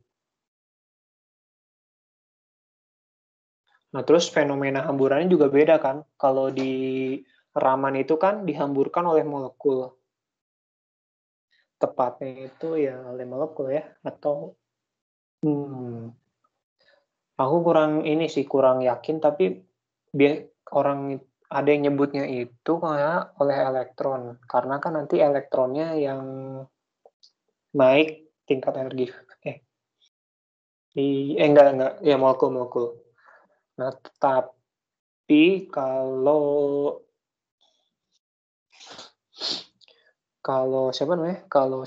Nah, terus fenomena hamburannya juga beda kan. Kalau di Raman itu kan dihamburkan oleh molekul. Tepatnya itu ya oleh molekul ya, atau aku kurang yakin, tapi orang ada yang nyebutnya itu kayak oleh elektron, karena kan nanti elektronnya yang naik tingkat energi. Enggak, ya molekul. Nah, tapi kalau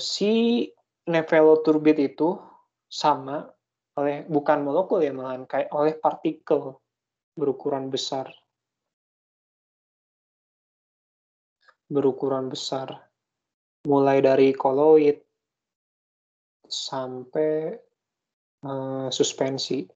si Nephelo-Turbid itu sama bukan molekul ya, malahan kayak oleh partikel berukuran besar. Mulai dari koloid sampai suspensi.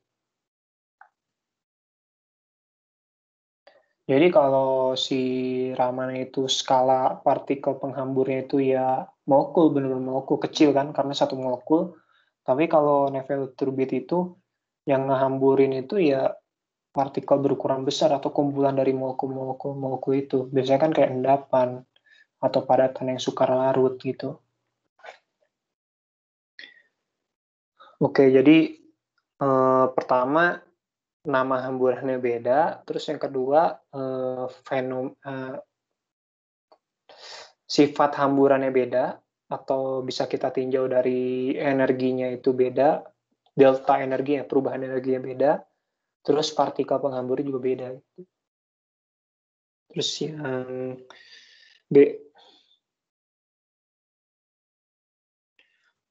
Jadi kalau si Raman itu skala partikel penghamburnya itu ya molekul, benar-benar molekul kecil kan, karena satu molekul. Tapi kalau Nephelo-Turbid itu yang ngehamburin itu ya partikel berukuran besar atau kumpulan dari molekul itu. Biasanya kan kayak endapan atau padatan yang sukar larut gitu. Oke, jadi pertama nama hamburannya beda, terus yang kedua sifat hamburannya beda, atau bisa kita tinjau dari energinya itu beda, delta energinya, perubahan energinya beda, terus partikel penghamburnya juga beda. Terus yang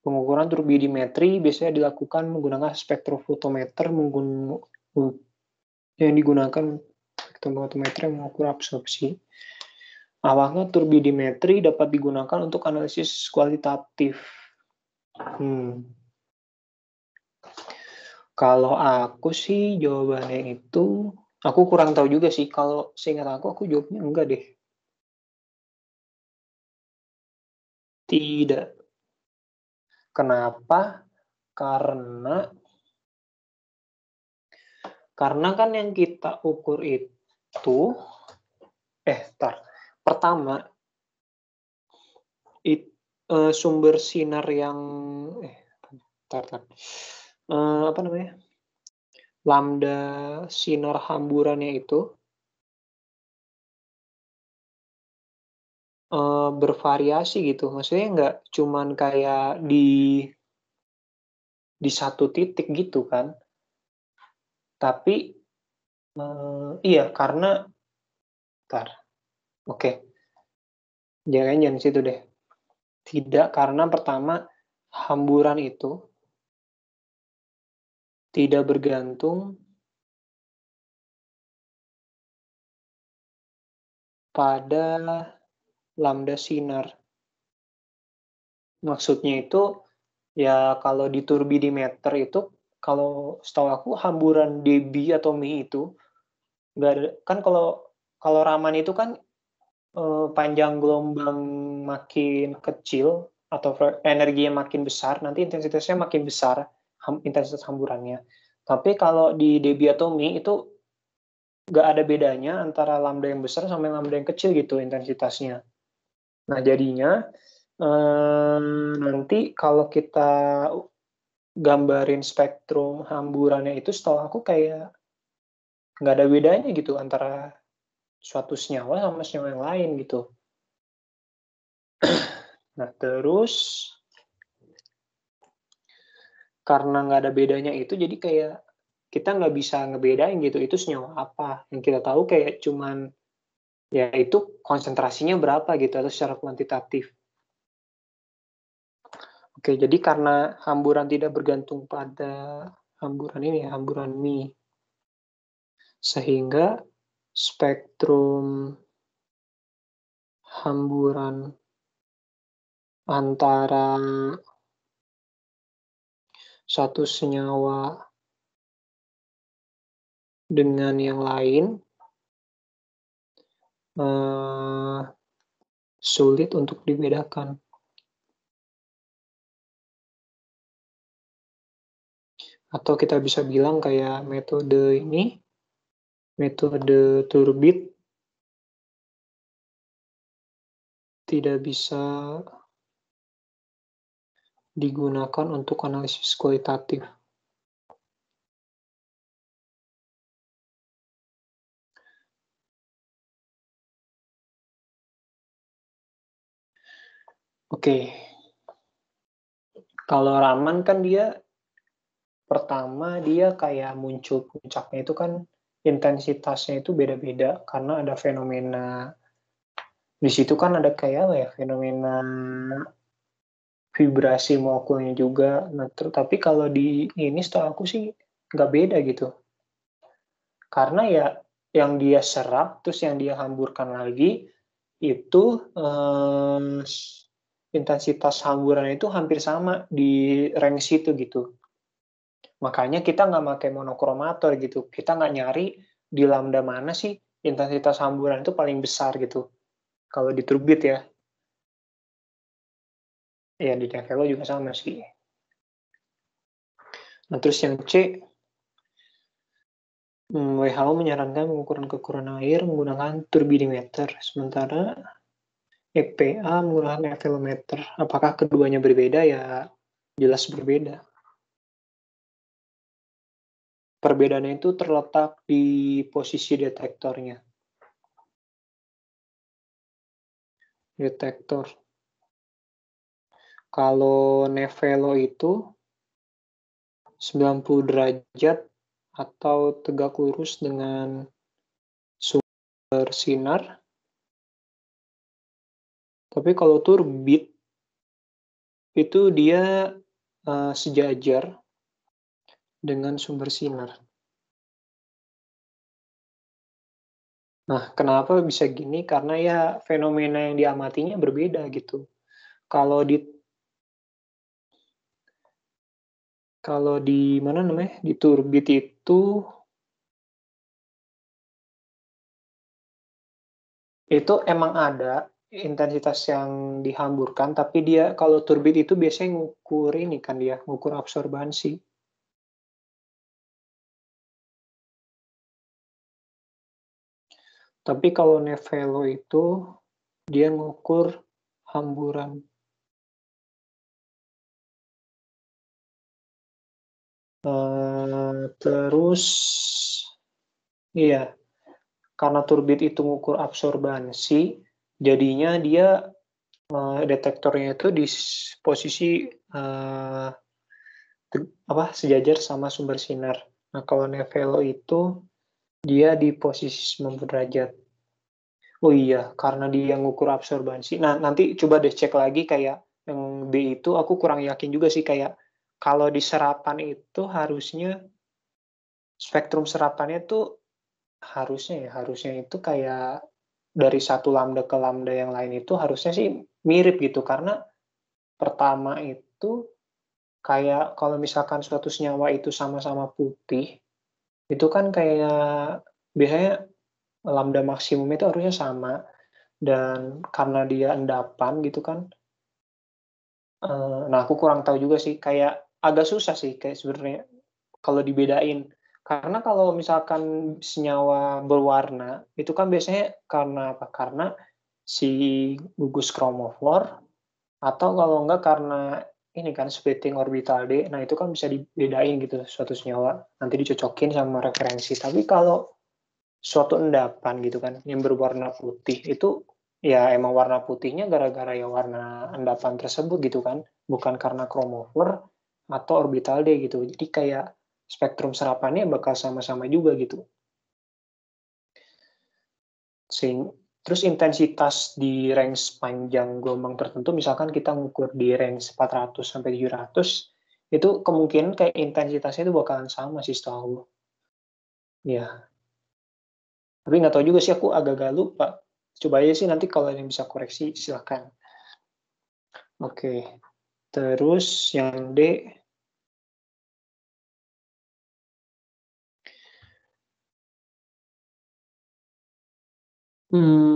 pengukuran turbidimetri biasanya dilakukan menggunakan spektrofotometer yang digunakan spektrofotometer yang mengukur absorpsi. Awalnya turbidimetri dapat digunakan untuk analisis kualitatif. Kalau aku sih jawabannya itu, aku kurang tahu juga sih. Kalau seingat aku jawabnya enggak deh. Tidak. Kenapa? Karena kan yang kita ukur itu, pertama, sumber sinar yang, lambda sinar hamburannya itu bervariasi gitu. Maksudnya nggak cuman kayak di satu titik gitu kan. Tapi iya, karena jangan situ deh. Tidak, karena pertama hamburan itu tidak bergantung pada lambda sinar. Maksudnya itu ya kalau di turbidimeter itu, kalau setahu aku hamburan Debye atau Mi itu nggak ada kan. Kalau Raman itu kan panjang gelombang makin kecil atau energinya makin besar, nanti intensitasnya makin besar, intensitas hamburannya. Tapi kalau di Debye atau Mi itu nggak ada bedanya antara lambda yang besar sama lambda yang kecil gitu intensitasnya. Nah, jadinya nanti kalau kita gambarin spektrum hamburannya itu, setahu aku kayak nggak ada bedanya gitu antara suatu senyawa sama senyawa yang lain gitu. Nah, terus karena nggak ada bedanya itu, jadi kayak kita nggak bisa ngebedain gitu, itu senyawa apa. Yang kita tahu kayak cuman Ya itu konsentrasinya berapa gitu atau secara kuantitatif. Oke, jadi karena hamburan tidak bergantung pada hamburan ini ya, hamburan Mi, sehingga spektrum hamburan antara satu senyawa dengan yang lain sulit untuk dibedakan. Atau kita bisa bilang kayak metode ini, metode Turbit tidak bisa digunakan untuk analisis kualitatif. Oke. Kalau Raman kan dia pertama dia kayak muncul puncaknya itu kan intensitasnya itu beda-beda karena ada fenomena di situ kan ada kayak apa ya, fenomena vibrasi molekulnya juga. Nah, tapi kalau di ini setahu aku sih nggak beda gitu. Karena ya yang dia serap terus yang dia hamburkan lagi itu intensitas hamburan itu hampir sama di range itu gitu. Makanya kita nggak pakai monokromator gitu. Kita nggak nyari di lambda mana sih intensitas hamburan itu paling besar gitu. Kalau di Turbit ya. Ya di Navelo juga sama sih. Nah terus yang C, WHO menyarankan pengukuran kekurangan air menggunakan turbidimeter, sementara EPA menggunakan evelometer. Apakah keduanya berbeda? Ya jelas berbeda. Perbedaannya itu terletak di posisi detektornya. Detektor. Kalau Nevelo itu 90 derajat atau tegak lurus dengan sumber sinar. Tapi kalau Turbit itu dia sejajar dengan sumber sinar. Nah, kenapa bisa gini? Karena ya fenomena yang diamatinya berbeda gitu. Kalau di mana namanya? Di Turbit itu emang ada intensitas yang dihamburkan, tapi dia kalau Turbit itu biasanya ngukur ini kan dia, ngukur absorbansi. Tapi kalau Nevelo itu dia ngukur hamburan. Terus iya, karena Turbit itu ngukur absorbansi, jadinya dia detektornya itu di posisi sejajar sama sumber sinar. Nah, kalau Nevelo itu dia di posisi 90 derajat. Oh iya, karena dia ngukur absorbansi. Nah, nanti coba deh cek lagi kayak yang B itu aku kurang yakin juga sih kayak kalau di serapan itu harusnya spektrum serapannya tuh harusnya itu kayak dari satu lambda ke lambda yang lain itu harusnya sih mirip gitu karena pertama itu kayak kalau misalkan suatu senyawa itu sama-sama putih, itu kan kayak biasanya lambda maksimum itu harusnya sama dan karena dia endapan gitu kan, nah aku kurang tahu juga sih kayak agak susah sih kayak sebenarnya kalau dibedain. Karena kalau misalkan senyawa berwarna itu kan biasanya karena apa? Karena si gugus kromoflor atau kalau enggak karena ini kan splitting orbital D. Nah, itu kan bisa dibedain gitu suatu senyawa, nanti dicocokin sama referensi. Tapi kalau suatu endapan gitu kan yang berwarna putih itu ya emang warna putihnya gara-gara ya warna endapan tersebut gitu kan, bukan karena kromoflor atau orbital D gitu. Jadi kayak spektrum serapannya bakal sama-sama juga gitu. Terus intensitas di range panjang gelombang tertentu, misalkan kita ngukur di range 400 sampai 700, itu kemungkinan kayak intensitasnya itu bakalan sama sih setahu. Ya, tapi nggak tahu juga sih, aku agak-agak lupa. Coba aja sih nanti kalau yang bisa koreksi silakan. Oke, terus yang D,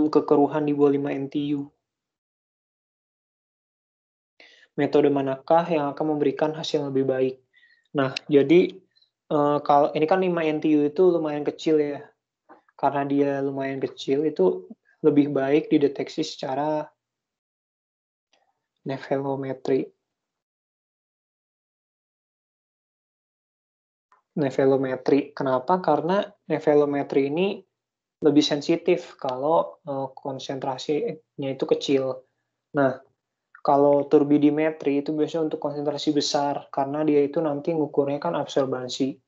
kekeruhan di bawah 5 NTU. Metode manakah yang akan memberikan hasil yang lebih baik? Nah, jadi kalau ini kan 5 NTU itu lumayan kecil ya. Karena dia lumayan kecil, itu lebih baik dideteksi secara nevelometri. Nevelometri. Kenapa? Karena nevelometri ini lebih sensitif kalau konsentrasinya itu kecil. Nah, kalau turbidimetri itu biasanya untuk konsentrasi besar, karena dia itu nanti ngukurnya kan absorbansi.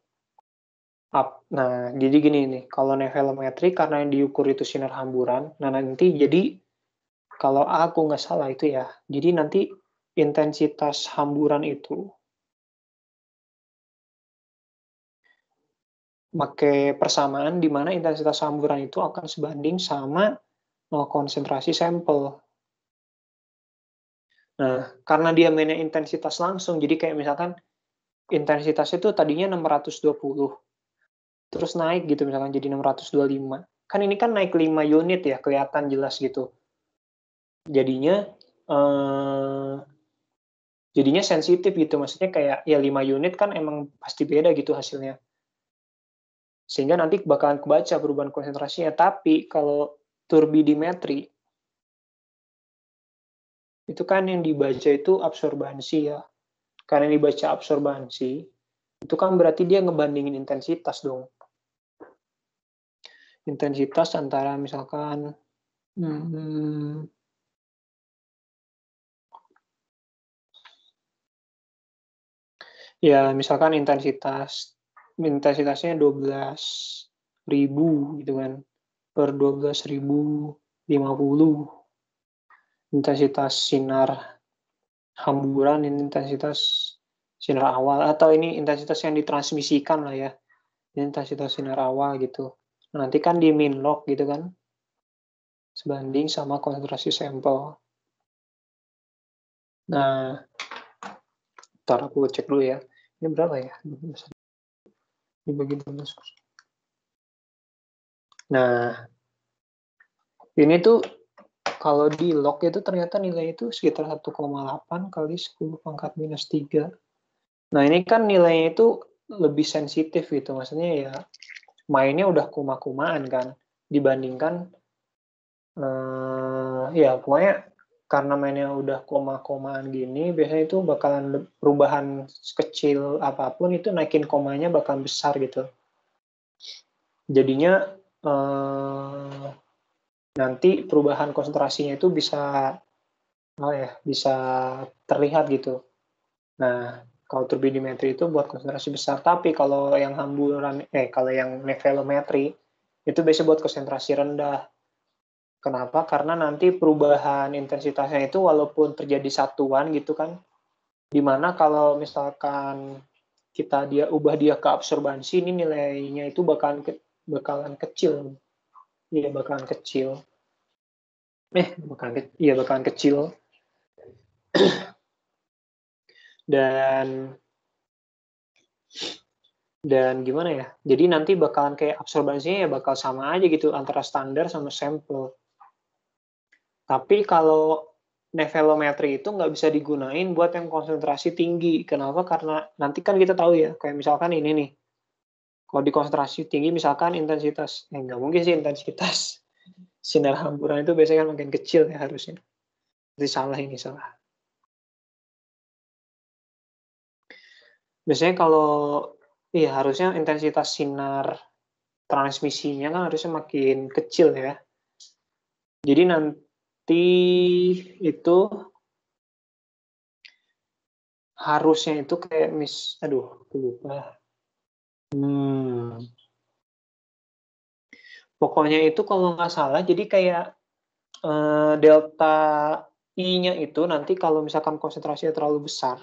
Nah, jadi gini nih, kalau nevelometri karena yang diukur itu sinar hamburan, nah nanti jadi kalau aku nggak salah itu ya, jadi nanti intensitas hamburan itu pakai persamaan di mana intensitas hamburan itu akan sebanding sama konsentrasi sampel. Nah, karena dia mainnya intensitas langsung, jadi kayak misalkan intensitasnya itu tadinya 620, terus naik gitu misalkan jadi 625. Kan ini kan naik 5 unit ya, kelihatan jelas gitu. Jadinya jadinya sensitif gitu, maksudnya kayak ya 5 unit kan emang pasti beda gitu hasilnya. Sehingga nanti bakalan kebaca perubahan konsentrasinya. Tapi kalau turbidimetri, itu kan yang dibaca itu absorbansi ya. Karena yang dibaca absorbansi, itu kan berarti dia ngebandingin intensitas dong. Intensitas antara misalkan ya misalkan intensitasnya 12.000 gitu kan, per 12.050. Intensitas sinar hamburan, ini intensitas sinar awal, atau ini intensitas yang ditransmisikan lah ya, intensitas sinar awal gitu. Nanti kan di min log gitu kan, sebanding sama konsentrasi sampel. Nah, ntar aku cek dulu ya. Ini berapa ya? Dibagi 12. Nah, ini tuh kalau di log itu ternyata nilai itu sekitar 1,8 kali 10 pangkat minus 3. Nah, ini kan nilainya itu lebih sensitif gitu. Maksudnya ya mainnya udah koma-komaan kan. Dibandingkan, ya pokoknya karena mainnya udah koma-komaan gini, biasanya itu bakalan perubahan kecil apapun itu naikin komanya bakal besar gitu. Jadinya nanti perubahan konsentrasinya itu bisa bisa terlihat gitu. Nah, kalau turbidimetri itu buat konsentrasi besar, tapi kalau yang kalau yang nevelometri itu biasanya buat konsentrasi rendah. Kenapa? Karena nanti perubahan intensitasnya itu walaupun terjadi satuan gitu kan, dimana kalau misalkan dia ubah ke absorbansi, ini nilainya itu bakalan kecil. Iya, bakalan kecil. Bakalan kecil. Dan gimana ya? Jadi nanti bakalan kayak absorbansinya ya bakal sama aja gitu antara standar sama sampel. Tapi kalau nevelometri itu nggak bisa digunain buat yang konsentrasi tinggi. Kenapa? Karena nanti kan kita tahu ya, kayak misalkan ini nih, kalau di konsentrasi tinggi misalkan nggak mungkin sih intensitas sinar hamburan itu biasanya kan makin kecil ya harusnya. Jadi salah. Biasanya kalau harusnya intensitas sinar transmisinya kan harusnya makin kecil ya. Jadi nanti itu harusnya itu kayak aku lupa. Pokoknya itu kalau nggak salah, jadi kayak delta I-nya itu nanti kalau misalkan konsentrasinya terlalu besar,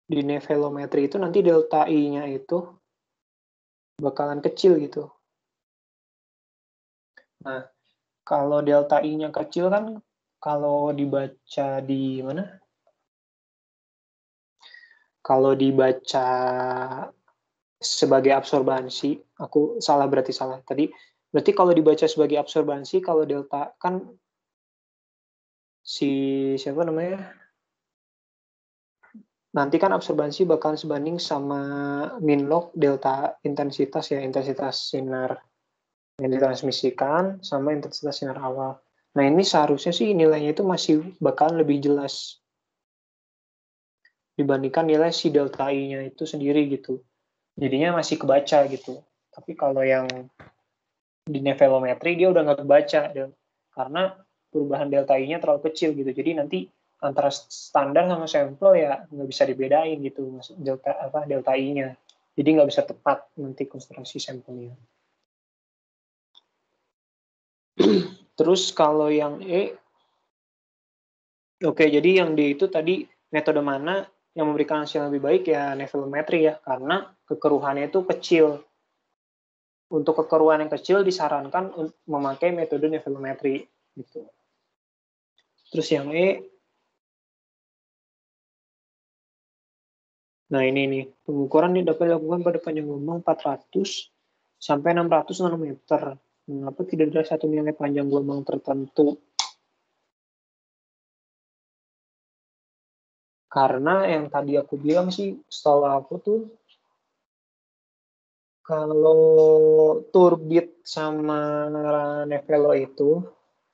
di nevelometri itu nanti delta I-nya itu bakalan kecil gitu. Nah, kalau delta I-nya kecil kan, kalau dibaca di mana? Kalau dibaca sebagai absorbansi, aku berarti salah. Tadi, berarti kalau dibaca sebagai absorbansi, kalau delta kan siapa namanya? Nanti kan absorbansi bakalan sebanding sama min log delta intensitas ya, intensitas sinar yang ditransmisikan sama intensitas sinar awal. Nah, ini seharusnya sih nilainya itu masih bakalan lebih jelas dibandingkan nilai si delta I-nya itu sendiri gitu. Jadinya masih kebaca gitu. Tapi kalau yang di nevelometri dia udah nggak kebaca karena perubahan delta I-nya terlalu kecil gitu. Jadi nanti antara standar sama sampel ya nggak bisa dibedain gitu delta I-nya. Jadi nggak bisa tepat nanti konsentrasi sampelnya. Terus kalau yang oke, jadi yang D itu tadi metode mana yang memberikan hasil yang lebih baik ya nevelometri ya, karena kekeruhannya itu kecil. Untuk kekeruhan yang kecil disarankan memakai metode nevelometri gitu. Terus yang nah ini nih, pengukuran ini dapat dilakukan pada panjang gelombang 400 sampai 600 nanometer. Mengapa tidak ada satu nilai panjang gelombang tertentu? Karena yang tadi aku bilang sih, setahu aku tuh, kalau turbit sama nevelo itu,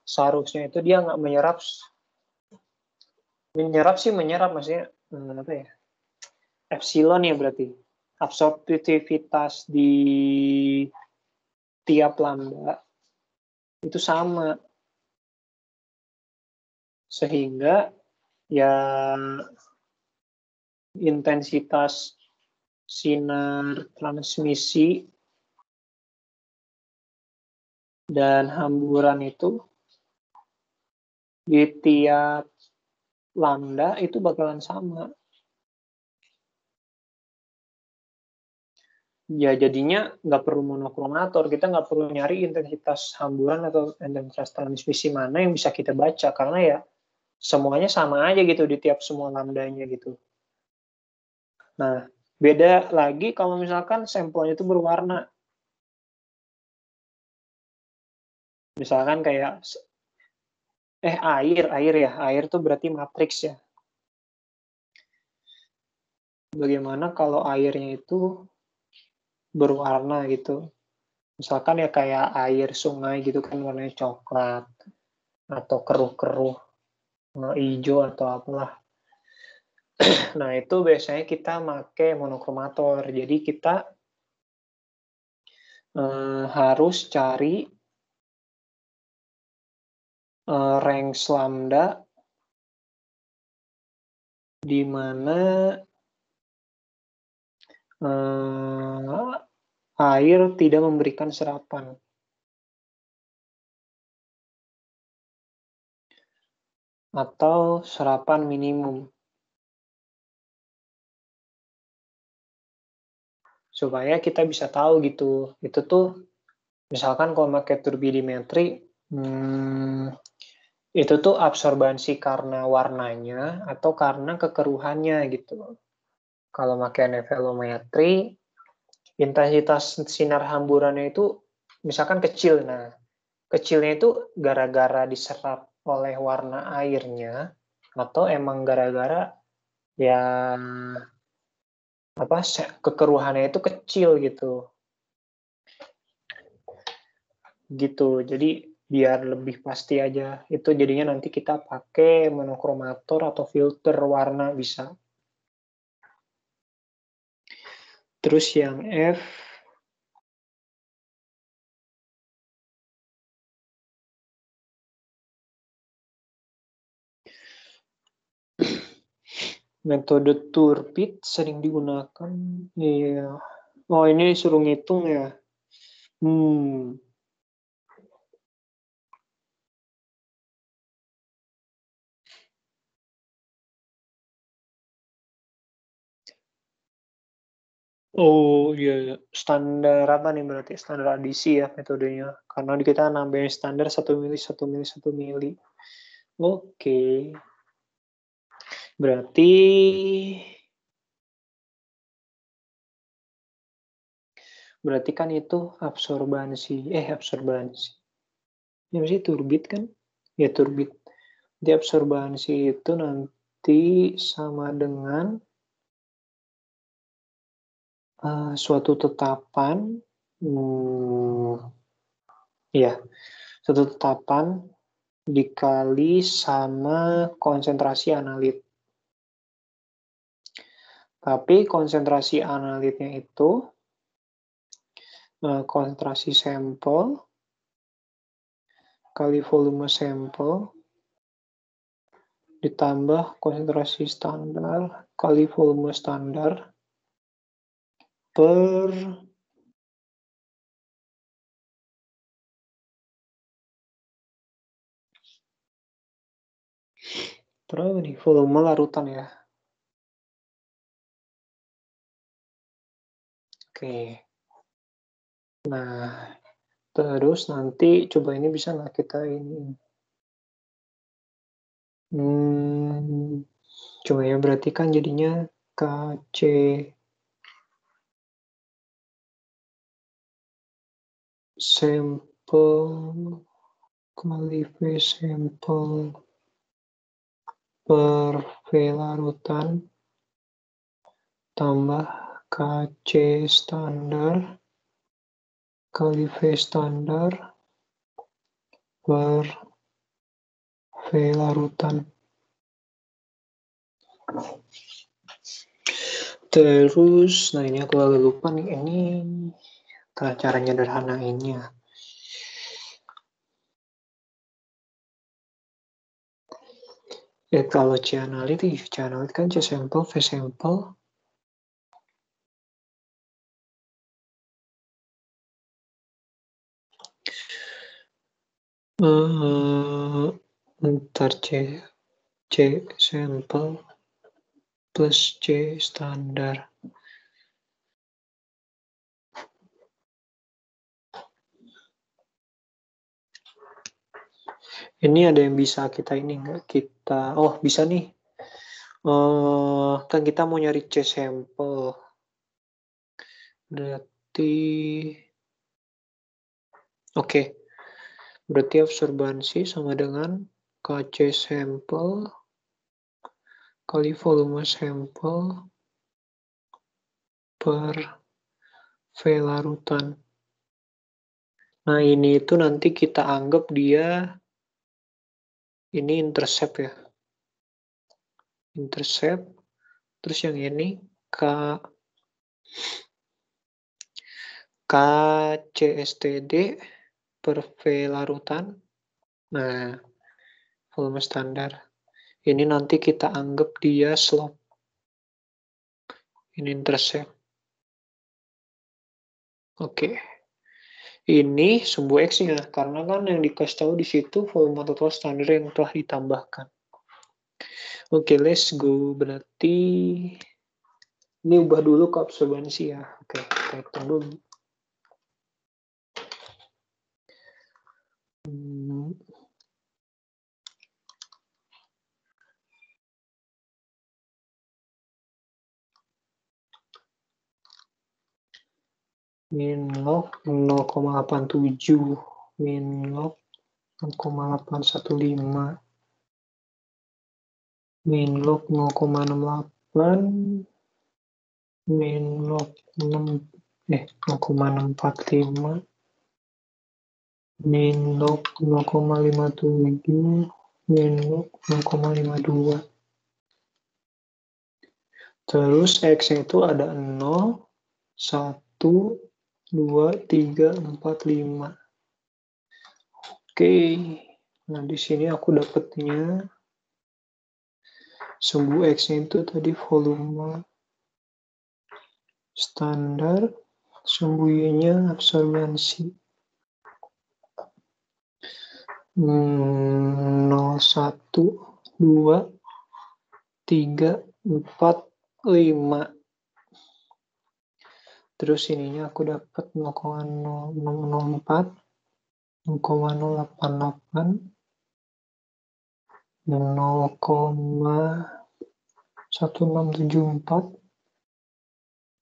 seharusnya itu dia nggak menyerap maksudnya apa ya? Epsilon ya berarti. Absorptivitas di tiap lambda itu sama. Sehingga ya intensitas sinar transmisi dan hamburan itu di tiap lambda itu bakalan sama. Ya jadinya nggak perlu monokromator, kita nggak perlu nyari intensitas hamburan atau intensitas transmisi mana yang bisa kita baca, karena ya semuanya sama aja gitu di tiap semua lambdanya gitu. Nah, beda lagi kalau misalkan sampelnya itu berwarna. Misalkan kayak air tuh berarti matriks ya. Bagaimana kalau airnya itu berwarna gitu? Misalkan ya kayak air sungai gitu kan warnanya coklat atau keruh-keruh hijau atau apalah. Nah, itu biasanya kita pakai monokromator. Jadi kita harus cari range lambda di mana air tidak memberikan serapan. Atau serapan minimum. Supaya kita bisa tahu gitu. Itu tuh, misalkan kalau pakai turbidimetri, itu tuh absorbansi karena warnanya atau karena kekeruhannya gitu. Kalau pakai nevelometri, intensitas sinar hamburannya itu misalkan kecil. Nah, kecilnya itu gara-gara diserap oleh warna airnya atau emang gara-gara yang kekeruhannya itu kecil gitu. Jadi biar lebih pasti aja. Itu jadinya nanti kita pakai monokromator atau filter warna bisa. Terus yang F, metode turbit sering digunakan. Iya. Oh, ini suruh ngitung ya. Oh iya, standar apa nih berarti? Standar adisi ya metodenya. Karena kita nambahin standar 1 mili, 1 mili, 1 mili. Oke. Berarti kan itu absorbansi. Ya sih turbit kan? Ya turbit. Di absorbansi itu nanti sama dengan suatu tetapan, ya, suatu tetapan dikali sama konsentrasi analit. Tapi konsentrasi analitnya itu konsentrasi sampel kali volume sampel ditambah konsentrasi standar kali volume standar per berapa nih? Volume larutan ya. Oke. Nah, terus nanti coba ini bisa nggak kita ini? Coba ya, berarti kan jadinya KC sampel kali V sampel per V larutan tambah KC standar kali V standar per V larutan. Terus, nah ini aku agak lupa nih, ini cara nyederhanainnya. Kalau C analit kan C sampel, V sampel. Ntar C sampel plus C standar. Ini ada yang bisa kita ini nggak? Oh bisa nih. Kan kita mau nyari C sampel. Berarti, oke. Berarti absorbansi sama dengan KC sampel kali volume sampel per V larutan. Nah, ini itu nanti kita anggap dia ini intercept ya. Intercept. Terus yang ini KCSTD per V larutan. Nah, volume standar. Ini nanti kita anggap dia slope. Ini intercept. Oke. Ini sumbu X-nya, karena kan yang dikasih tahu di situ volume total standar yang telah ditambahkan. Oke, let's go. Berarti ini ubah dulu ke absorbansi ya. Oke, kita hitung dulu. Min log 0,87, min log 0,815, min log 0,68, min log 0,645, min log 0,57, min log 0,52. Terus X-nya itu ada 0, 1, 2, 3, 4, 5. Oke. Nah, di sini aku dapatnya sumbu X-nya itu tadi volume standar, sumbu Y-nya absorbansi. 0, 1, 2, 3, 4, 5. Terus ininya aku dapat 0,004, 0,088, 0,1674,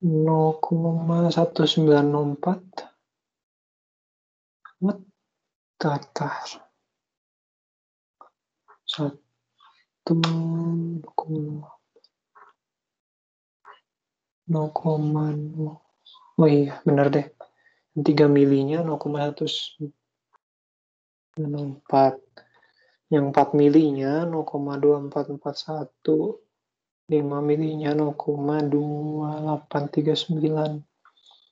0,1904. What? Tatar. 1, 0,0. Oh iya, benar deh. 3 milinya 0,194. Yang 4 milinya 0,2441. 5 milinya 0,2839.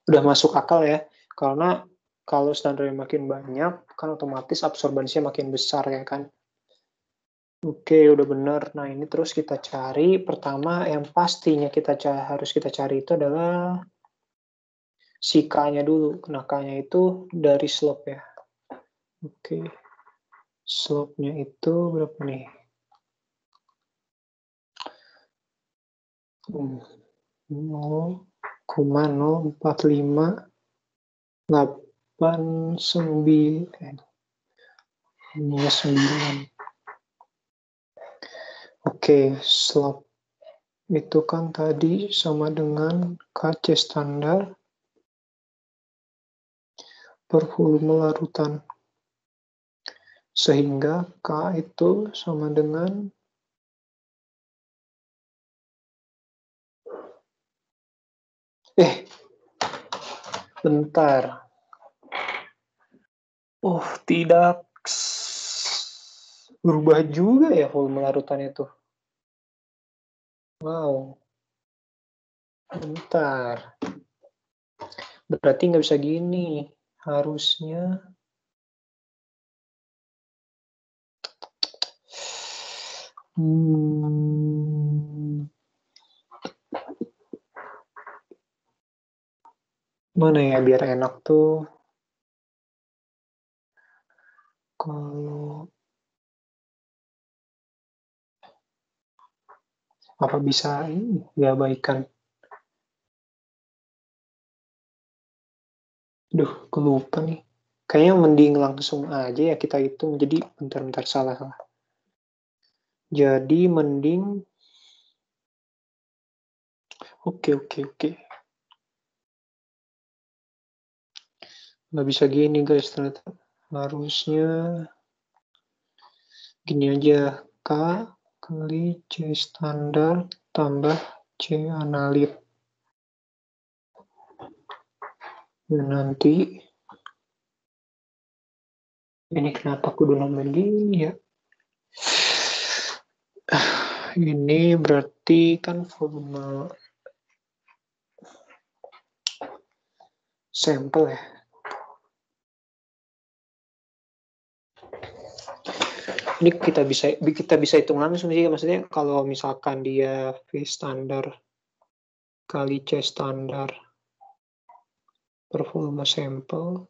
Udah masuk akal ya. Karena kalau standarnya makin banyak, kan otomatis absorbansinya makin besar ya kan. Oke, udah benar. Nah, ini terus kita cari. Pertama, yang pastinya harus kita cari itu adalah si K-nya dulu. Nah, K-nya itu dari slope ya. Oke. Slope-nya itu berapa nih? 0,04589. Ini 9. Oke, slope itu kan tadi sama dengan KC standar per volume larutan. Sehingga K itu sama dengan bentar. Oh, tidak. Berubah juga ya volume larutan itu. Wow. Bentar. Berarti nggak bisa gini. Harusnya. Mana ya biar enak tuh. Kalau apa bisa ini diabaikan? Duh, kelupa nih. Kayaknya mending langsung aja ya kita hitung. Jadi bentar-bentar salah. Jadi mending Oke. Nggak bisa gini guys ternyata. Harusnya gini aja. K kali C standar tambah C analit. Dan nanti ini kenapa kudu nambahin gini ya? Ini berarti kan volume sampel ya. Ini kita bisa hitung langsung sih, maksudnya kalau misalkan dia V standar kali C standar per volume sampel.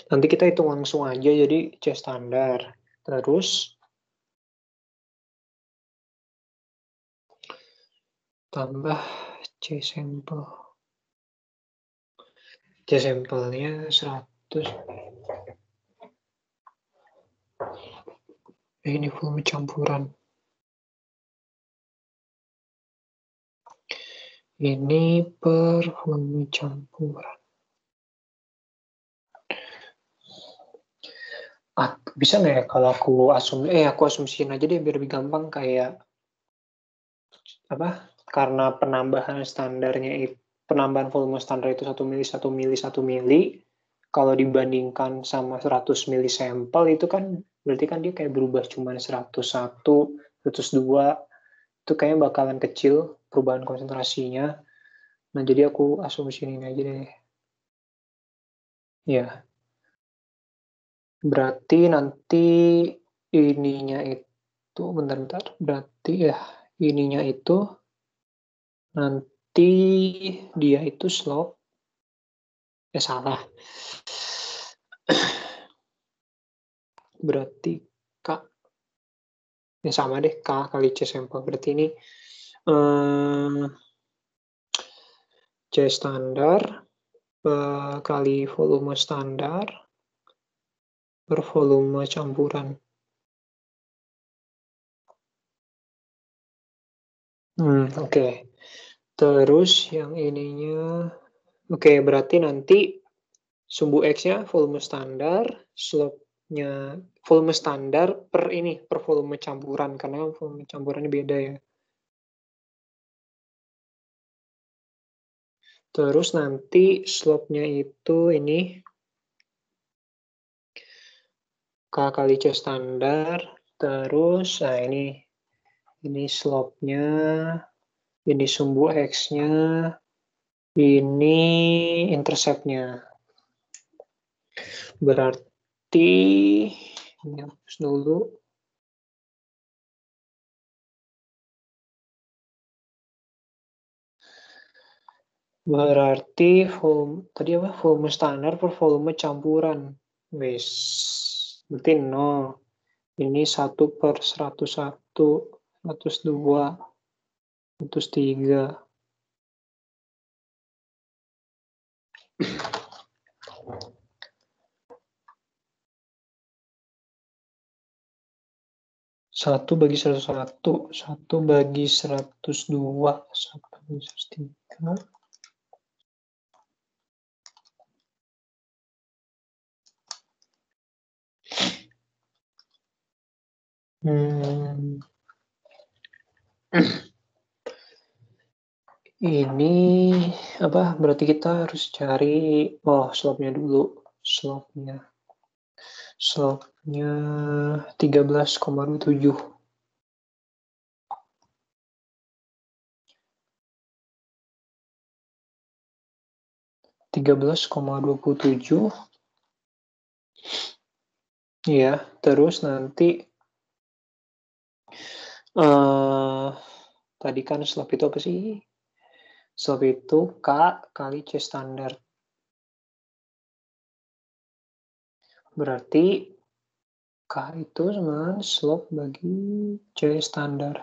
Nanti kita hitung langsung aja, jadi C standar. Terus tambah C sampel. C sampelnya 100. Ini volume campuran. Ini per volume campuran. Bisa nggak ya kalau aku asumsiin aja deh biar lebih gampang, kayak karena penambahan volume standar itu 1 mili, kalau dibandingkan sama 100 mili sampel itu kan berarti kan dia kayak berubah cuma 101, 102, itu kayaknya bakalan kecil perubahan konsentrasinya. Nah, jadi aku asumsiin ini aja deh. Ya. Berarti nanti ininya itu, bentar. Berarti ya, ininya itu nanti dia itu slope. Salah. Berarti K. Sama deh, K kali C sampel. Berarti ini C standar kali volume standar per volume campuran. Oke. Terus yang ininya, oke, berarti nanti sumbu X-nya volume standar, slope-nya volume standar per volume campuran, karena volume campurannya beda ya. Terus nanti slope-nya itu ini K kali C standar, terus nah ini slope-nya, ini sumbu X-nya, ini intercept-nya. Berarti ini hapus dulu. Berarti tadi apa? Volume standar per volume campuran. Wes. Berarti 0. Ini 1 per 101, 102, 103. Satu bagi 101, 1 bagi 102, 1 bagi 103. Ini apa? Berarti kita harus cari slope-nya dulu. Slope-nya 13,27. 13,27. Ya, terus nanti tadi kan slope itu apa sih? Slope itu K kali C standar. Berarti K itu sama slope bagi C standar.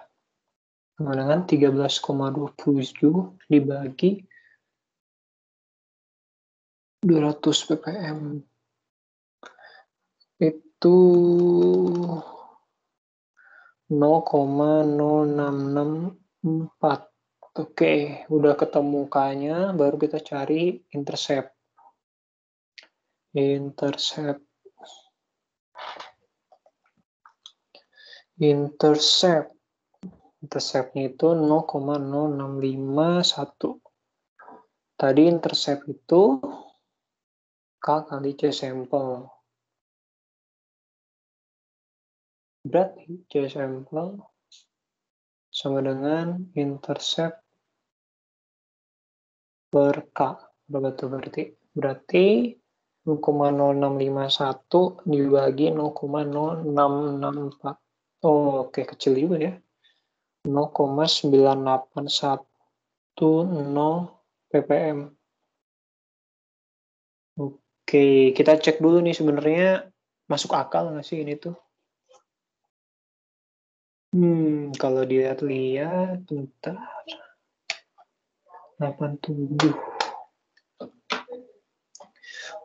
Sama dengan 13,27 dibagi 200 ppm. Itu 0,0664. Oke, udah ketemu K-nya, baru kita cari intercept. Intercept-nya itu 0,0651. Tadi intercept itu K kali C sampel. Berarti C sampel sama dengan intercept per K. Berapa tuh berarti? Berarti 0,0651 dibagi 0,0664. Oh, oke, kecil juga ya. 0,9810 ppm. Oke, kita cek dulu nih sebenarnya masuk akal nggak sih ini tuh? Kalau dilihat-lihat, bentar. 87.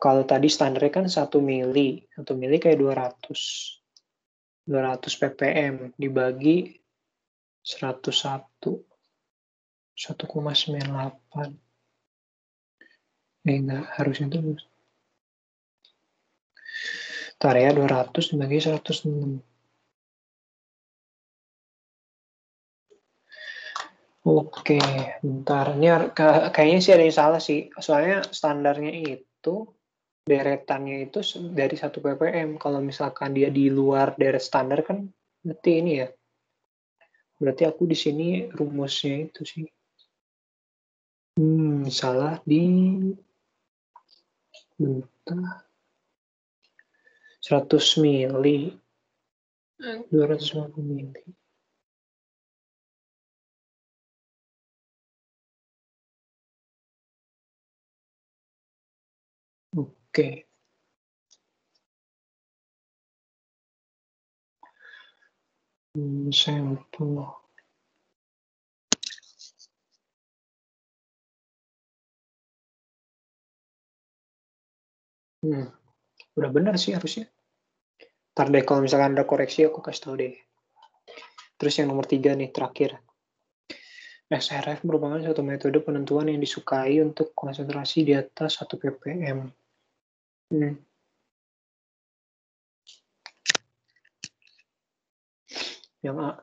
Kalau tadi standarnya kan 1 mili. 1 mili kayak 200. 200 ppm dibagi 101. 1,98. Enggak, harusnya itu. Ntar ya, 200 dibagi 106. Oke, bentar. Ini kayaknya sih ada yang salah sih. Soalnya standarnya itu, deretannya itu dari 1 ppm. Kalau misalkan dia di luar deret standar kan, berarti ini ya. Berarti aku di sini rumusnya itu sih. Salah di bentar. 100 mili. 250 mili. Oke. Sampel. Udah benar sih harusnya. Ntar deh kalau misalkan ada koreksi aku kasih tahu deh. Terus yang nomor 3 nih, terakhir. SRF merupakan suatu metode penentuan yang disukai untuk konsentrasi di atas 1 ppm. Yang A.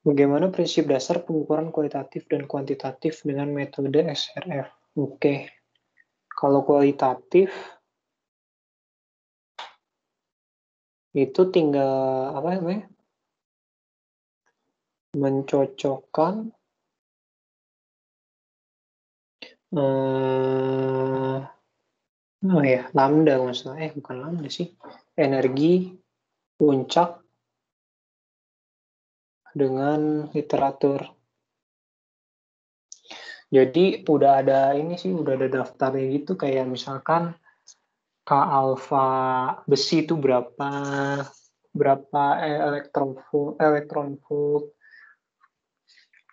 Bagaimana prinsip dasar pengukuran kualitatif dan kuantitatif dengan metode SRF? Oke. Kalau kualitatif itu tinggal apa namanya? Mencocokkan lambda maksudnya. Bukan lambda sih. Energi puncak dengan literatur. Jadi udah ada ini sih, udah ada daftarnya gitu kayak misalkan K alfa besi itu berapa elektron volt.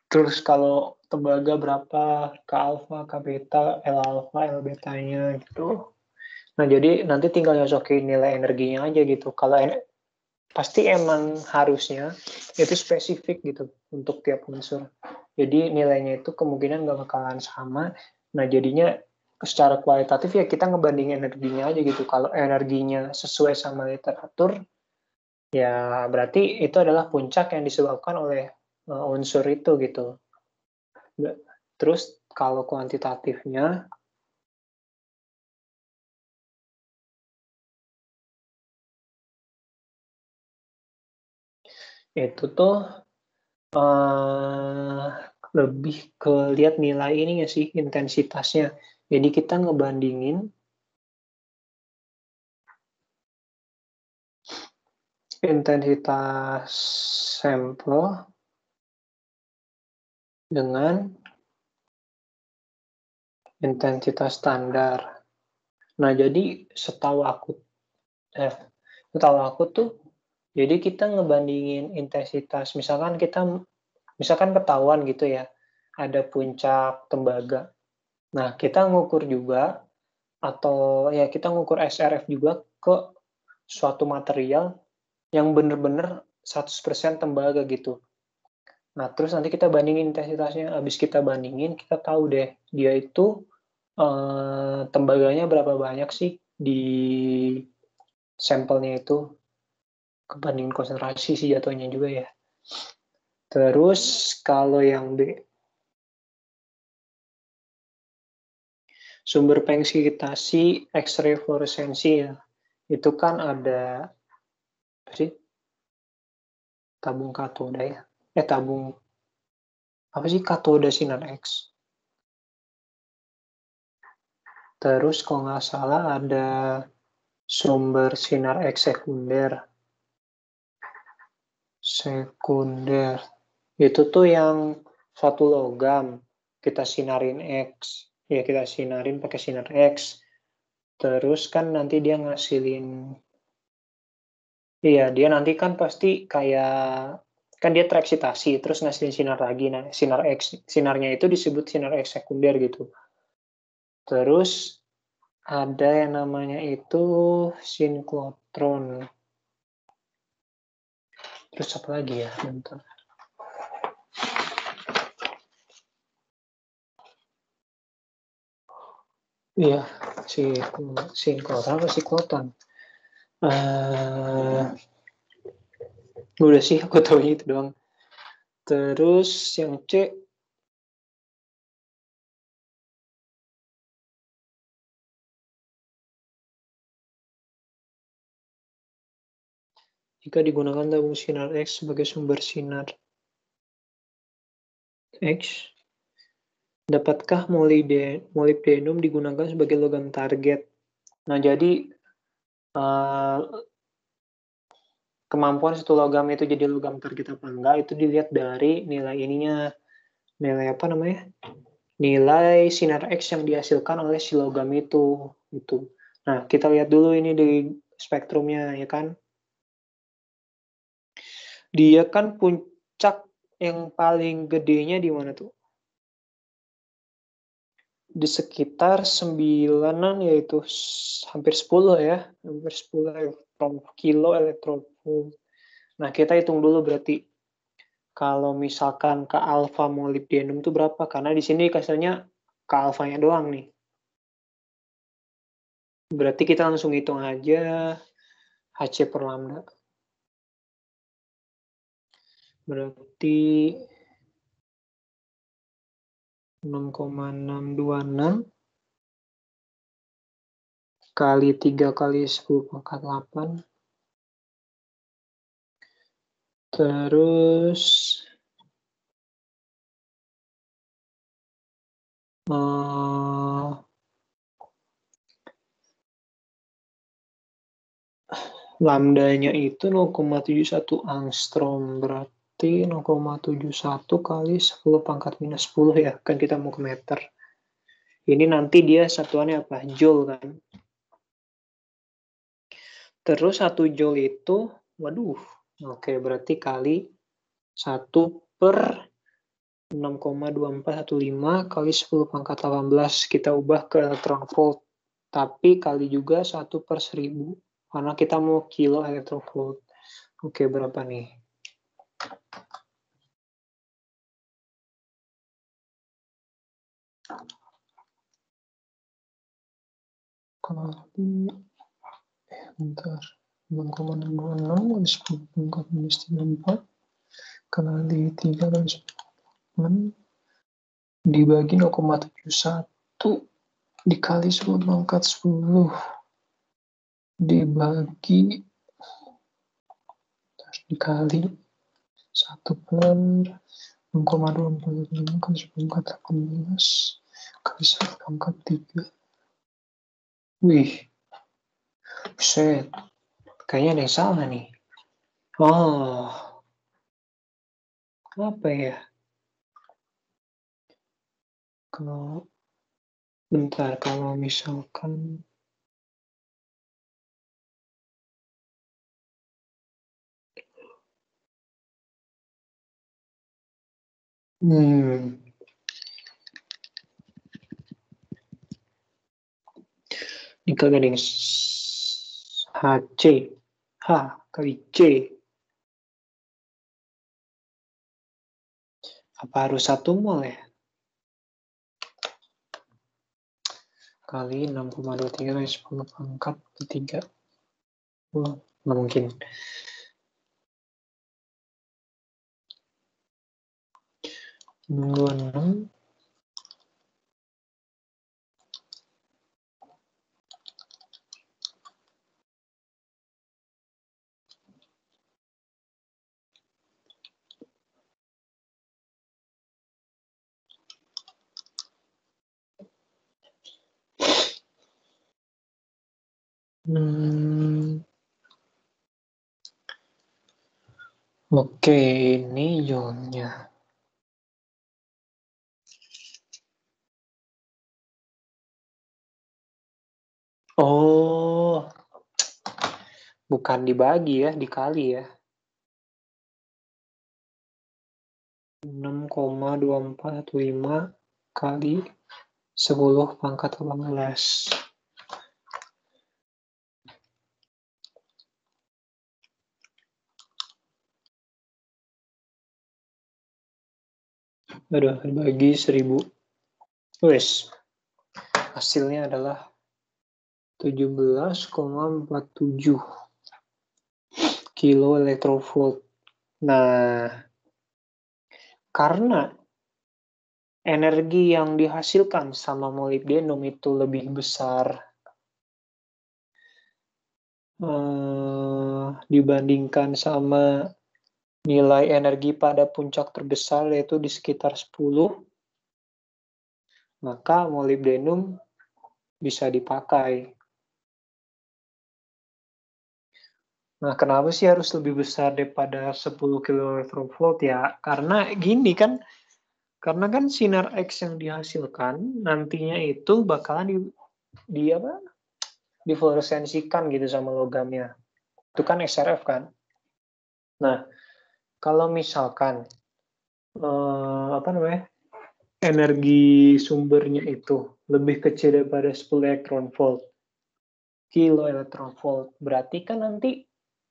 Terus kalau tembaga berapa K alfa, K beta, L alfa, L betanya gitu. Nah, jadi nanti tinggal nyocokin nilai energinya aja gitu. Kalau pasti emang harusnya itu spesifik gitu untuk tiap unsur. Jadi nilainya itu kemungkinan nggak bakalan sama. Nah, jadinya secara kualitatif ya kita ngebandingin energinya aja gitu. Kalau energinya sesuai sama literatur, ya berarti itu adalah puncak yang disebabkan oleh unsur itu gitu. Terus kalau kuantitatifnya, itu tuh lebih ke lihat nilai ininya sih, intensitasnya. Jadi kita ngebandingin intensitas sampel dengan intensitas standar. Nah, jadi setahu aku tuh, jadi kita ngebandingin intensitas, misalkan ketahuan gitu ya, ada puncak tembaga. Nah, kita ngukur juga, atau ya kita ngukur SRF juga ke suatu material yang bener-bener 100% tembaga gitu. Nah, terus nanti kita bandingin intensitasnya, habis kita bandingin, kita tahu deh, dia itu tembaganya berapa banyak sih di sampelnya itu, kebandingin konsentrasi sih jatuhnya juga ya. Terus kalau yang B, sumber pengskitasi X-ray fluoresensi ya, itu kan ada apa sih? Tabung katoda ya. Tabung apa sih katoda sinar X. Terus kalau nggak salah ada sumber sinar X sekunder. Itu tuh yang satu logam kita sinarin X. Ya kita sinarin pakai sinar X. Terus kan nanti dia ngasilin, iya dia nanti kan pasti kayak, kan dia tereksitasi terus ngasilin sinar lagi. Nah, sinarnya itu disebut sinar X sekunder gitu. Terus ada yang namanya itu sinklotron. Terus apa lagi ya? Bentar. Iya, sinkroton apa sikloton? Udah sih, aku tahu itu doang. Terus yang C, jika digunakan tabung sinar X sebagai sumber sinar X, dapatkah molybdenum digunakan sebagai logam target? Nah, jadi kemampuan satu logam itu jadi logam target apa enggak itu dilihat dari nilai ininya, nilai apa namanya? Nilai sinar X yang dihasilkan oleh si logam itu gitu. Nah, kita lihat dulu ini di spektrumnya ya kan. Dia kan puncak yang paling gedenya di mana tuh? di sekitar 9-an, yaitu hampir 10 ya, hampir 10 kilo elektronvolt. Nah, kita hitung dulu berarti kalau misalkan ke alfa molybdenum itu berapa? Karena di sini kasarnya ke alfanya doang nih. Berarti kita langsung hitung aja Hc per lambda. Berarti 6,626 kali 3 kali 10 pangkat 8. Terus lambdanya itu 0,71 angstrom, berarti 0,71 kali 10 pangkat minus 10 ya, kan kita mau ke meter. Ini nanti dia satuannya apa? Joule kan. Terus 1 joule itu, waduh, oke, berarti kali 1 per 6,2415 kali 10 pangkat 18, kita ubah ke elektron volt. Tapi kali juga 1 per 1000, karena kita mau kilo elektron volt. Oke, berapa nih? Kali, bentar, 6,626 kali 10 pangkat minus 34 kali 3 kali 10 dibagi 0,71 dikali 10 pangkat 10 dibagi dikali 1 per 6,245 kali 10 pangkat 18 kali 1 pangkat 3. Wih, buset, kayaknya ada yang salah nih. Oh, apa ya? Bentar, kalau misalkan ini kagak ada yang HC, H kali C. Apa harus 1 mol ya? Kali 6,23 kali 10 pangkat 3. Nggak mungkin. -26 Oke, ini ionnya. Oh, bukan dibagi ya, dikali ya. 6,2415 kali 10 pangkat 18. Aduh, bagi 1000. Wes, hasilnya adalah 17,47 kilo elektrovolt. Nah, karena energi yang dihasilkan sama molybdenum itu lebih besar dibandingkan sama nilai energi pada puncak terbesar, yaitu di sekitar 10, maka molybdenum bisa dipakai. Nah, kenapa sih harus lebih besar daripada 10 kilovolt ya? Karena gini kan, karena kan sinar X yang dihasilkan nantinya itu bakalan difluoresensikan gitu sama logamnya. Itu kan SRF kan. Nah, kalau misalkan energi sumbernya itu lebih kecil daripada 10 elektron volt, kilo elektron volt, berarti kan nanti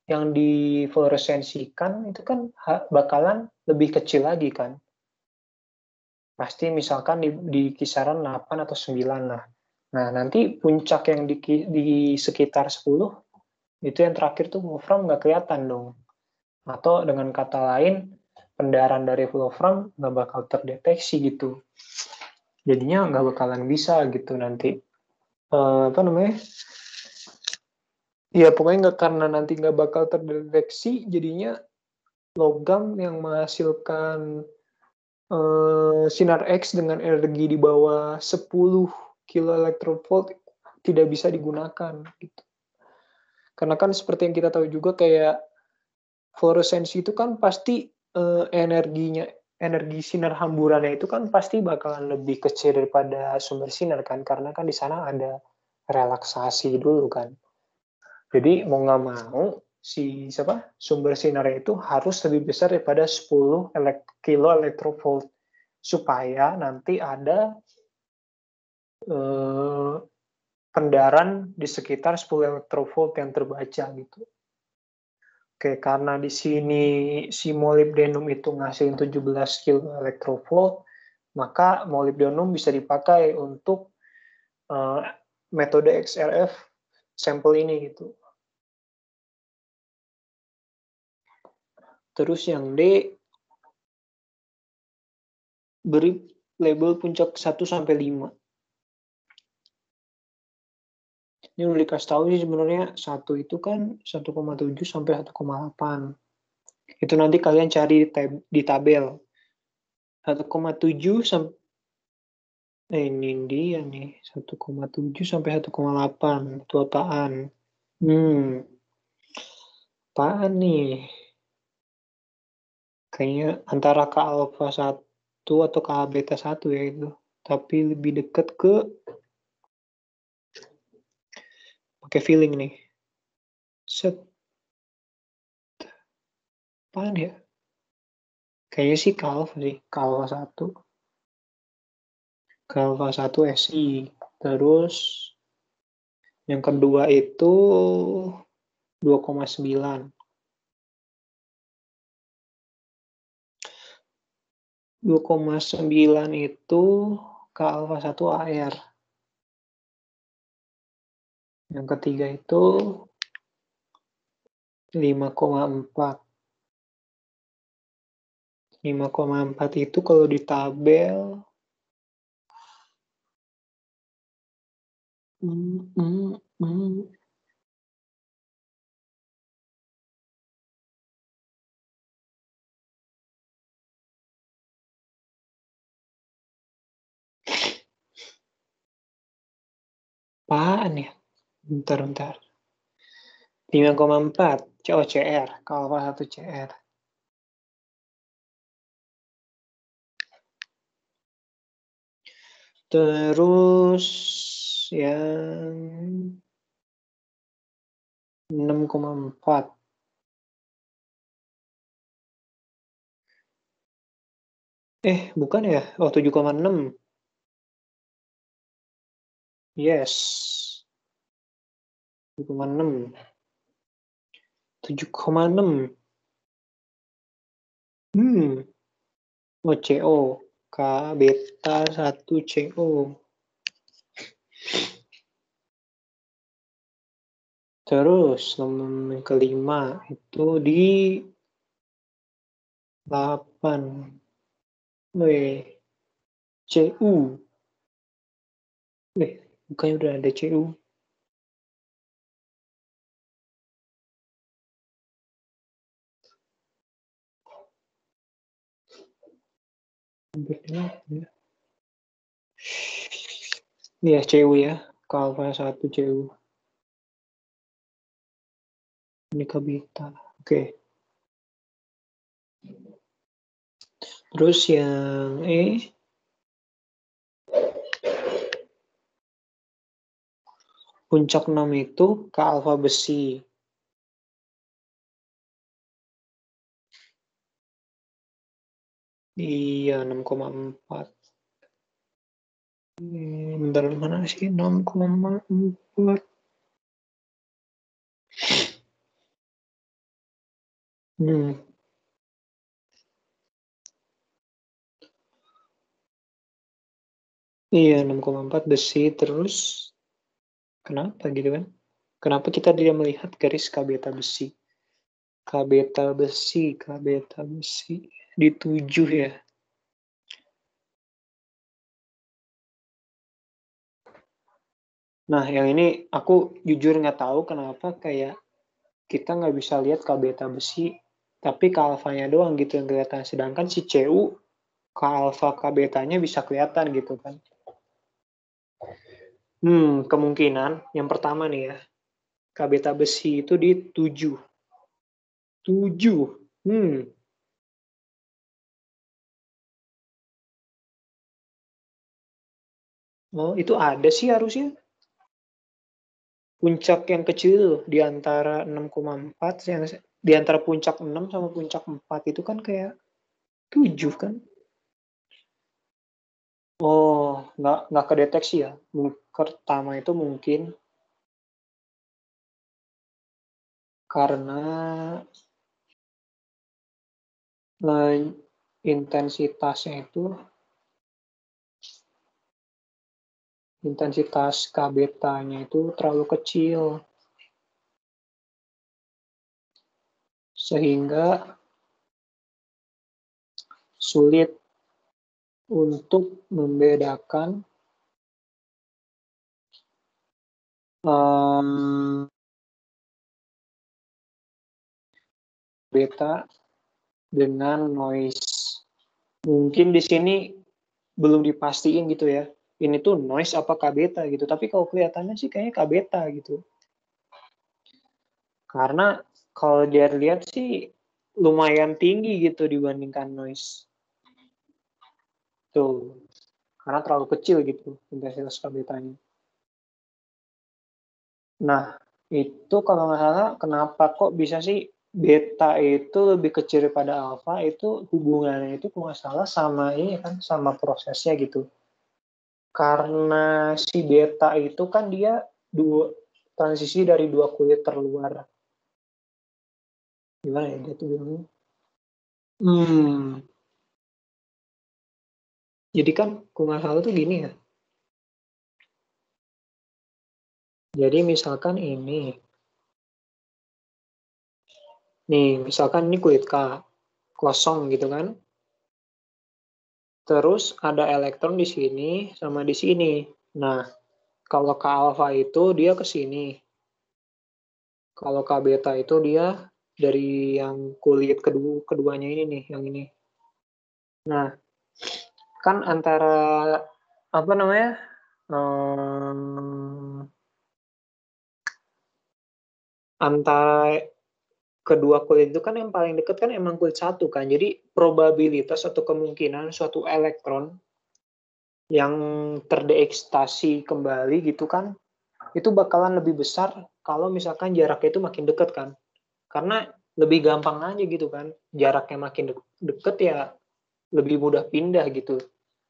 yang difluoresensikan itu kan bakalan lebih kecil lagi kan. Pasti misalkan di kisaran 8 atau 9 lah. Nah, nanti puncak yang di sekitar 10, itu yang terakhir tuh wolfram nggak kelihatan dong. Atau dengan kata lain, pendarahan dari wolfram nggak bakal terdeteksi gitu. Jadinya nggak bakalan bisa gitu nanti. Apa namanya? Ya pokoknya nggak, karena nanti nggak bakal terdeteksi, jadinya logam yang menghasilkan sinar X dengan energi di bawah 10 kilo volt tidak bisa digunakan gitu. Karena kan seperti yang kita tahu juga kayak fluoresensi itu kan pasti energi sinar hamburannya itu kan pasti bakalan lebih kecil daripada sumber sinar kan, karena kan di sana ada relaksasi dulu kan. Jadi mau nggak mau sumber sinarnya itu harus lebih besar daripada 10 kilo elektrovolt supaya nanti ada pendarahan di sekitar 10 elektrovolt yang terbaca gitu. Oke, karena di sini si molybdenum itu ngasihin 17 kilo elektrovolt, maka molybdenum bisa dipakai untuk metode XRF sampel ini gitu. Terus yang D, beri label puncak 1 sampai 5. Ini udah dikasih tahu sih sebenarnya 1 itu kan 1,7 sampai 1,8. Itu nanti kalian cari di tabel. 1,7 sampai ini dia nih, 1,7 sampai 1,8. Itu apaan? Apaan nih? Kayaknya antara K alpha 1 atau K beta 1 ya itu. Tapi lebih dekat ke pakai feeling nih. Set. Apaan ya? Kayaknya sih K alpha sih. K alpha 1. K alpha 1 SI. Terus yang kedua itu 2,9. 2,9 itu K alpha 1 AR. Yang ketiga itu 5,4. 5,4 itu kalau di tabel apaan ya? Bentar. 5,4 CR, kalau 1 CR. Terus yang 6,4. Bukan ya? Oh, 7,6. Yes. 7,6. 7,6. Oh, CO. K beta 1 CO. Terus nomor kelima itu di 8. CU. Bukannya udah ada CU. Iya, CU ya. Alpha 1 CU. Ini ke beta. Oke. Terus yang puncak 6 itu ke alfa besi. Iya, 6,4. Bentar, mana sih 6,4? Iya, 6,4 besi. Terus kenapa gitu kan? Kenapa kita tidak melihat garis K beta besi? K beta besi di 7 ya. Nah, yang ini aku jujur nggak tahu kenapa kayak kita nggak bisa lihat K beta besi, tapi K alfanya doang gitu yang kelihatan. Sedangkan si CU, K alfa K betanya bisa kelihatan gitu kan. Kemungkinan yang pertama nih ya, K beta besi itu di 7. 7. Oh, itu ada sih harusnya. Puncak yang kecil di antara 6,4, di antara puncak 6 sama puncak 4 itu kan kayak 7 kan? Oh, nggak kedeteksi ya? Pertama itu mungkin karena intensitasnya itu, intensitas K betanya itu terlalu kecil. Sehingga sulit untuk membedakan beta dengan noise. Mungkin di sini belum dipastiin gitu ya. Ini tuh noise apa K beta gitu. Tapi kalau kelihatannya sih kayaknya K beta gitu. Karena kalau dia lihat sih lumayan tinggi gitu dibandingkan noise. Tuh. Karena terlalu kecil gitu intensitas K betanya. Nah, itu kalau nggak salah kenapa kok bisa sih beta itu lebih kecil daripada alfa, itu hubungannya itu kalau nggak salah sama ini kan, sama prosesnya gitu. Karena si beta itu kan dia transisi dari dua kulit terluar. Gimana ya dia tuh bilangnya? Jadi kan kalau nggak salah tuh gini ya. Jadi misalkan ini, nih misalkan ini kulit K, kosong gitu kan. Terus ada elektron di sini sama di sini. Nah, kalau K alfa itu dia ke sini. Kalau K beta itu dia dari yang kulit keduanya ini nih, yang ini. Nah, kan antara apa namanya? Antara kedua kulit itu kan yang paling dekat kan emang kulit satu kan. Jadi probabilitas atau kemungkinan suatu elektron yang terdeekstasi kembali gitu kan, itu bakalan lebih besar kalau misalkan jaraknya itu makin dekat kan. Karena lebih gampang aja gitu kan. Jaraknya makin deket ya lebih mudah pindah gitu.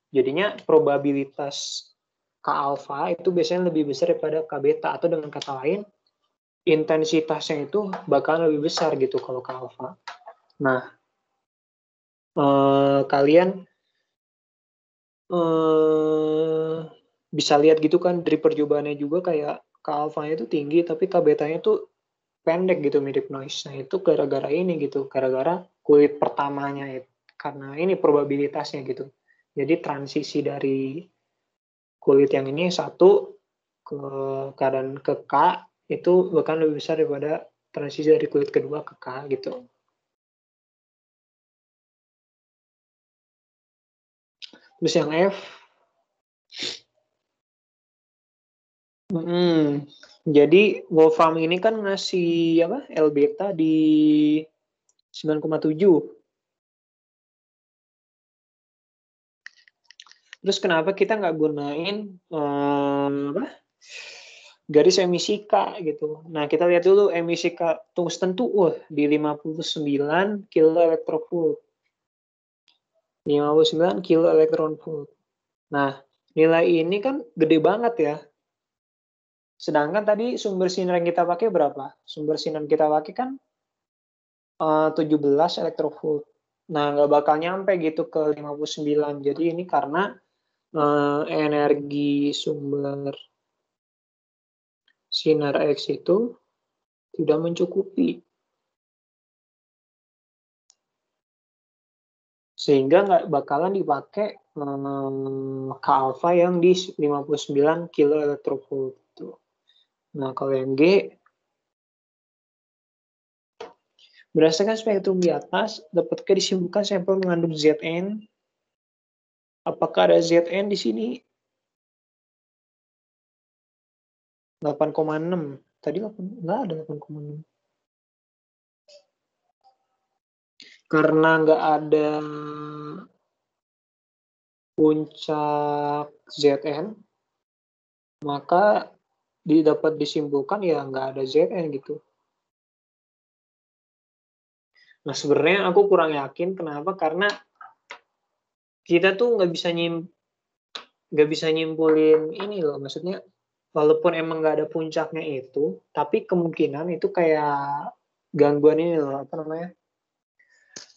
Jadinya probabilitas K alfa itu biasanya lebih besar daripada K beta, atau dengan kata lain intensitasnya itu bakal lebih besar gitu kalau K alfa. Nah, kalian bisa lihat gitu kan dari percobaannya juga kayak K alfanya itu tinggi tapi K betanya itu pendek gitu, mirip noise. Nah, itu gara-gara ini gitu, gara-gara kulit pertamanya itu. Karena ini probabilitasnya gitu. Jadi transisi dari kulit yang ini satu ke keadaan ke K itu bahkan lebih besar daripada transisi dari kulit kedua ke K gitu. Terus yang F, jadi Wolfram ini kan ngasih apa L beta di 9,7. Terus kenapa kita nggak gunain apa? Garis emisi K gitu. Nah, kita lihat dulu emisi K tungsten tuh di 59 kilo elektron volt. 59 kilo elektron volt. Nah, Nilai ini kan gede banget ya. Sedangkan tadi sumber sinar yang kita pakai berapa? Sumber sinar yang kita pakai kan 17 elektrovolt. Nah, nggak bakal nyampe gitu ke 59. Jadi ini karena energi sumber sinar X itu tidak mencukupi. Sehingga nggak bakalan dipakai K alpha yang di 59 kilo elektrovolt. Nah, kalau yang G, berdasarkan spektrum di atas, dapatkah disimpulkan sampel mengandung Zn? Apakah ada Zn di sini? 8,6. Tadi nggak ada 8,6. Karena nggak ada puncak Zn, maka dapat disimpulkan ya nggak ada Zn gitu. Nah, sebenarnya aku kurang yakin. Kenapa? Karena kita tuh nggak bisa nyimpulin ini loh. Maksudnya, walaupun emang nggak ada puncaknya itu, tapi kemungkinan itu kayak gangguan ini loh, apa namanya?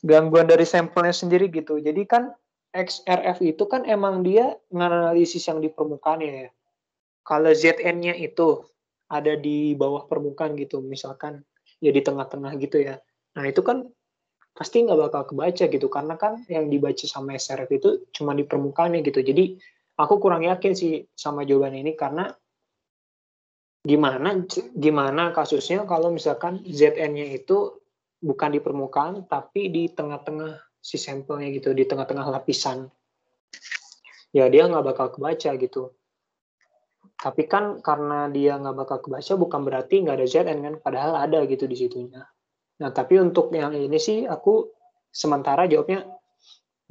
Gangguan dari sampelnya sendiri gitu. Jadi kan XRF itu kan emang dia menganalisis yang di permukaannya ya. Kalau Zn-nya itu ada di bawah permukaan gitu, misalkan ya di tengah-tengah gitu ya. Nah, itu kan pasti nggak bakal kebaca gitu, karena kan yang dibaca sama SRF itu cuma di permukaannya gitu. Jadi aku kurang yakin sih sama jawaban ini, karena gimana kasusnya kalau misalkan Zn-nya itu bukan di permukaan tapi di tengah-tengah si sampelnya gitu, di tengah-tengah lapisan. Ya dia nggak bakal kebaca gitu. Tapi kan karena dia nggak bakal kebaca bukan berarti nggak ada Zn kan, padahal ada gitu di situnya. Nah, tapi untuk yang ini sih aku sementara jawabnya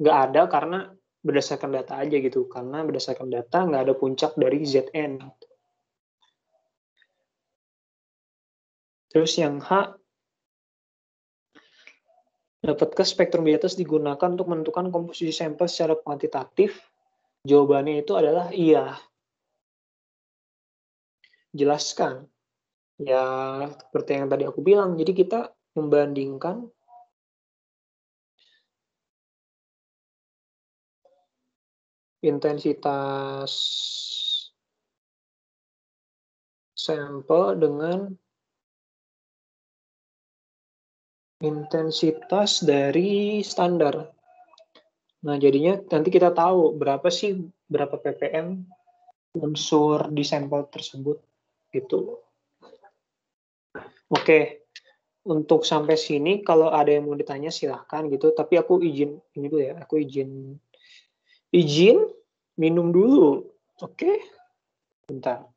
nggak ada, karena berdasarkan data aja gitu. Karena berdasarkan data nggak ada puncak dari Zn. Terus yang H, dapatkah spektrum di atas digunakan untuk menentukan komposisi sampel secara kuantitatif? Jawabannya itu adalah iya. Jelaskan. Ya, seperti yang tadi aku bilang, jadi kita membandingkan intensitas sampel dengan intensitas dari standar. Nah, jadinya nanti kita tahu berapa ppm unsur di sampel tersebut gitu. Oke, untuk sampai sini kalau ada yang mau ditanya silahkan gitu, tapi aku izin ini dulu ya, aku izin minum dulu. Oke, bentar.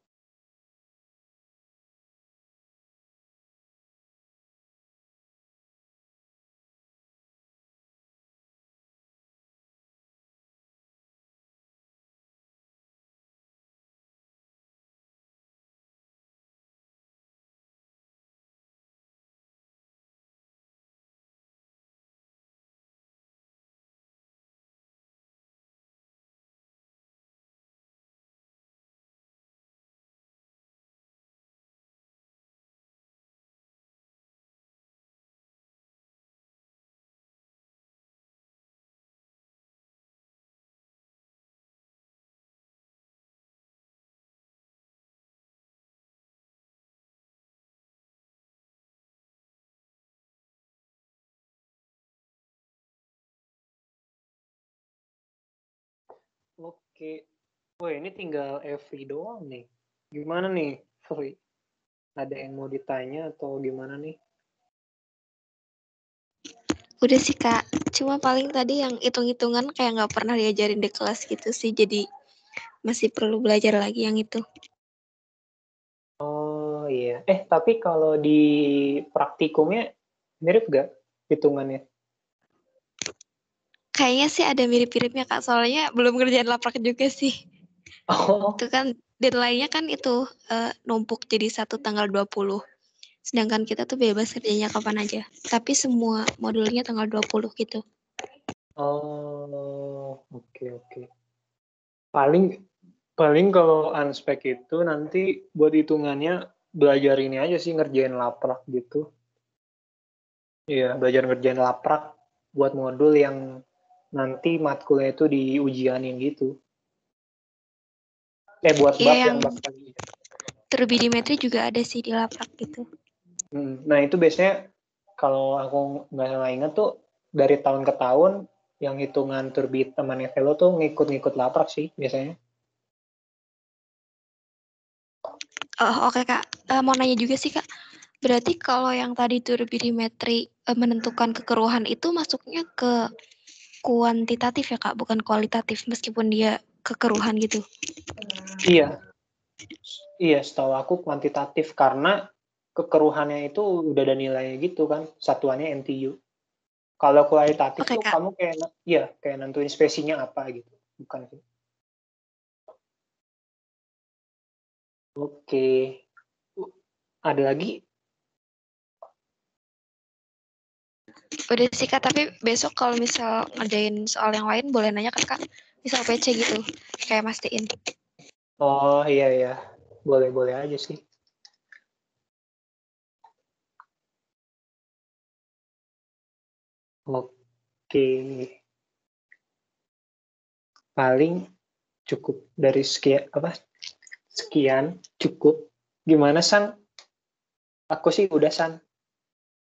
Oke. Wah, ini tinggal Evi doang nih. Gimana nih, Evi? Ada yang mau ditanya atau gimana nih? Udah sih Kak, cuma paling tadi yang hitung-hitungan kayak nggak pernah diajarin di kelas gitu sih, jadi masih perlu belajar lagi yang itu. Oh iya. Tapi kalau di praktikumnya mirip gak hitungannya? Kayaknya sih ada mirip-miripnya Kak, soalnya belum ngerjain laprak juga sih. Oh, Itu kan deadline-nya kan itu numpuk jadi satu tanggal 20. Sedangkan kita tuh bebas kerjanya kapan aja. Tapi semua modulnya tanggal 20 gitu. oh, oke. Paling Paling kalau unspec itu nanti buat hitungannya belajar ini aja sih, ngerjain laprak gitu. Iya, belajar ngerjain laprak buat modul yang nanti matkulnya itu diujianin gitu. Buat Ya bab yang yang bakal. turbidimetri juga ada sih di laprak gitu. Nah itu biasanya kalau aku nggak salah ingat tuh dari tahun ke tahun yang hitungan turbit temannya Velo tuh ngikut-ngikut laprak sih biasanya. Oh, oke Kak. Mau nanya juga sih Kak. Berarti kalau yang tadi turbidimetri menentukan kekeruhan itu masuknya ke kuantitatif ya Kak, bukan kualitatif meskipun dia kekeruhan gitu. Iya, iya setahu aku kuantitatif karena kekeruhannya itu udah ada nilainya gitu kan, satuannya NTU. Kalau kualitatif Oke tuh Kak. kamu kayak nentuin spesiesnya apa gitu, bukan sih. Oke, ada lagi? Udah sih Kak, tapi besok kalau misal ngerjain soal yang lain boleh nanya kan Kak? Misal PC gitu, kayak mastiin. Oh iya iya, boleh-boleh aja sih. Oke, paling cukup dari sekian cukup. Gimana San? Aku sih udah San.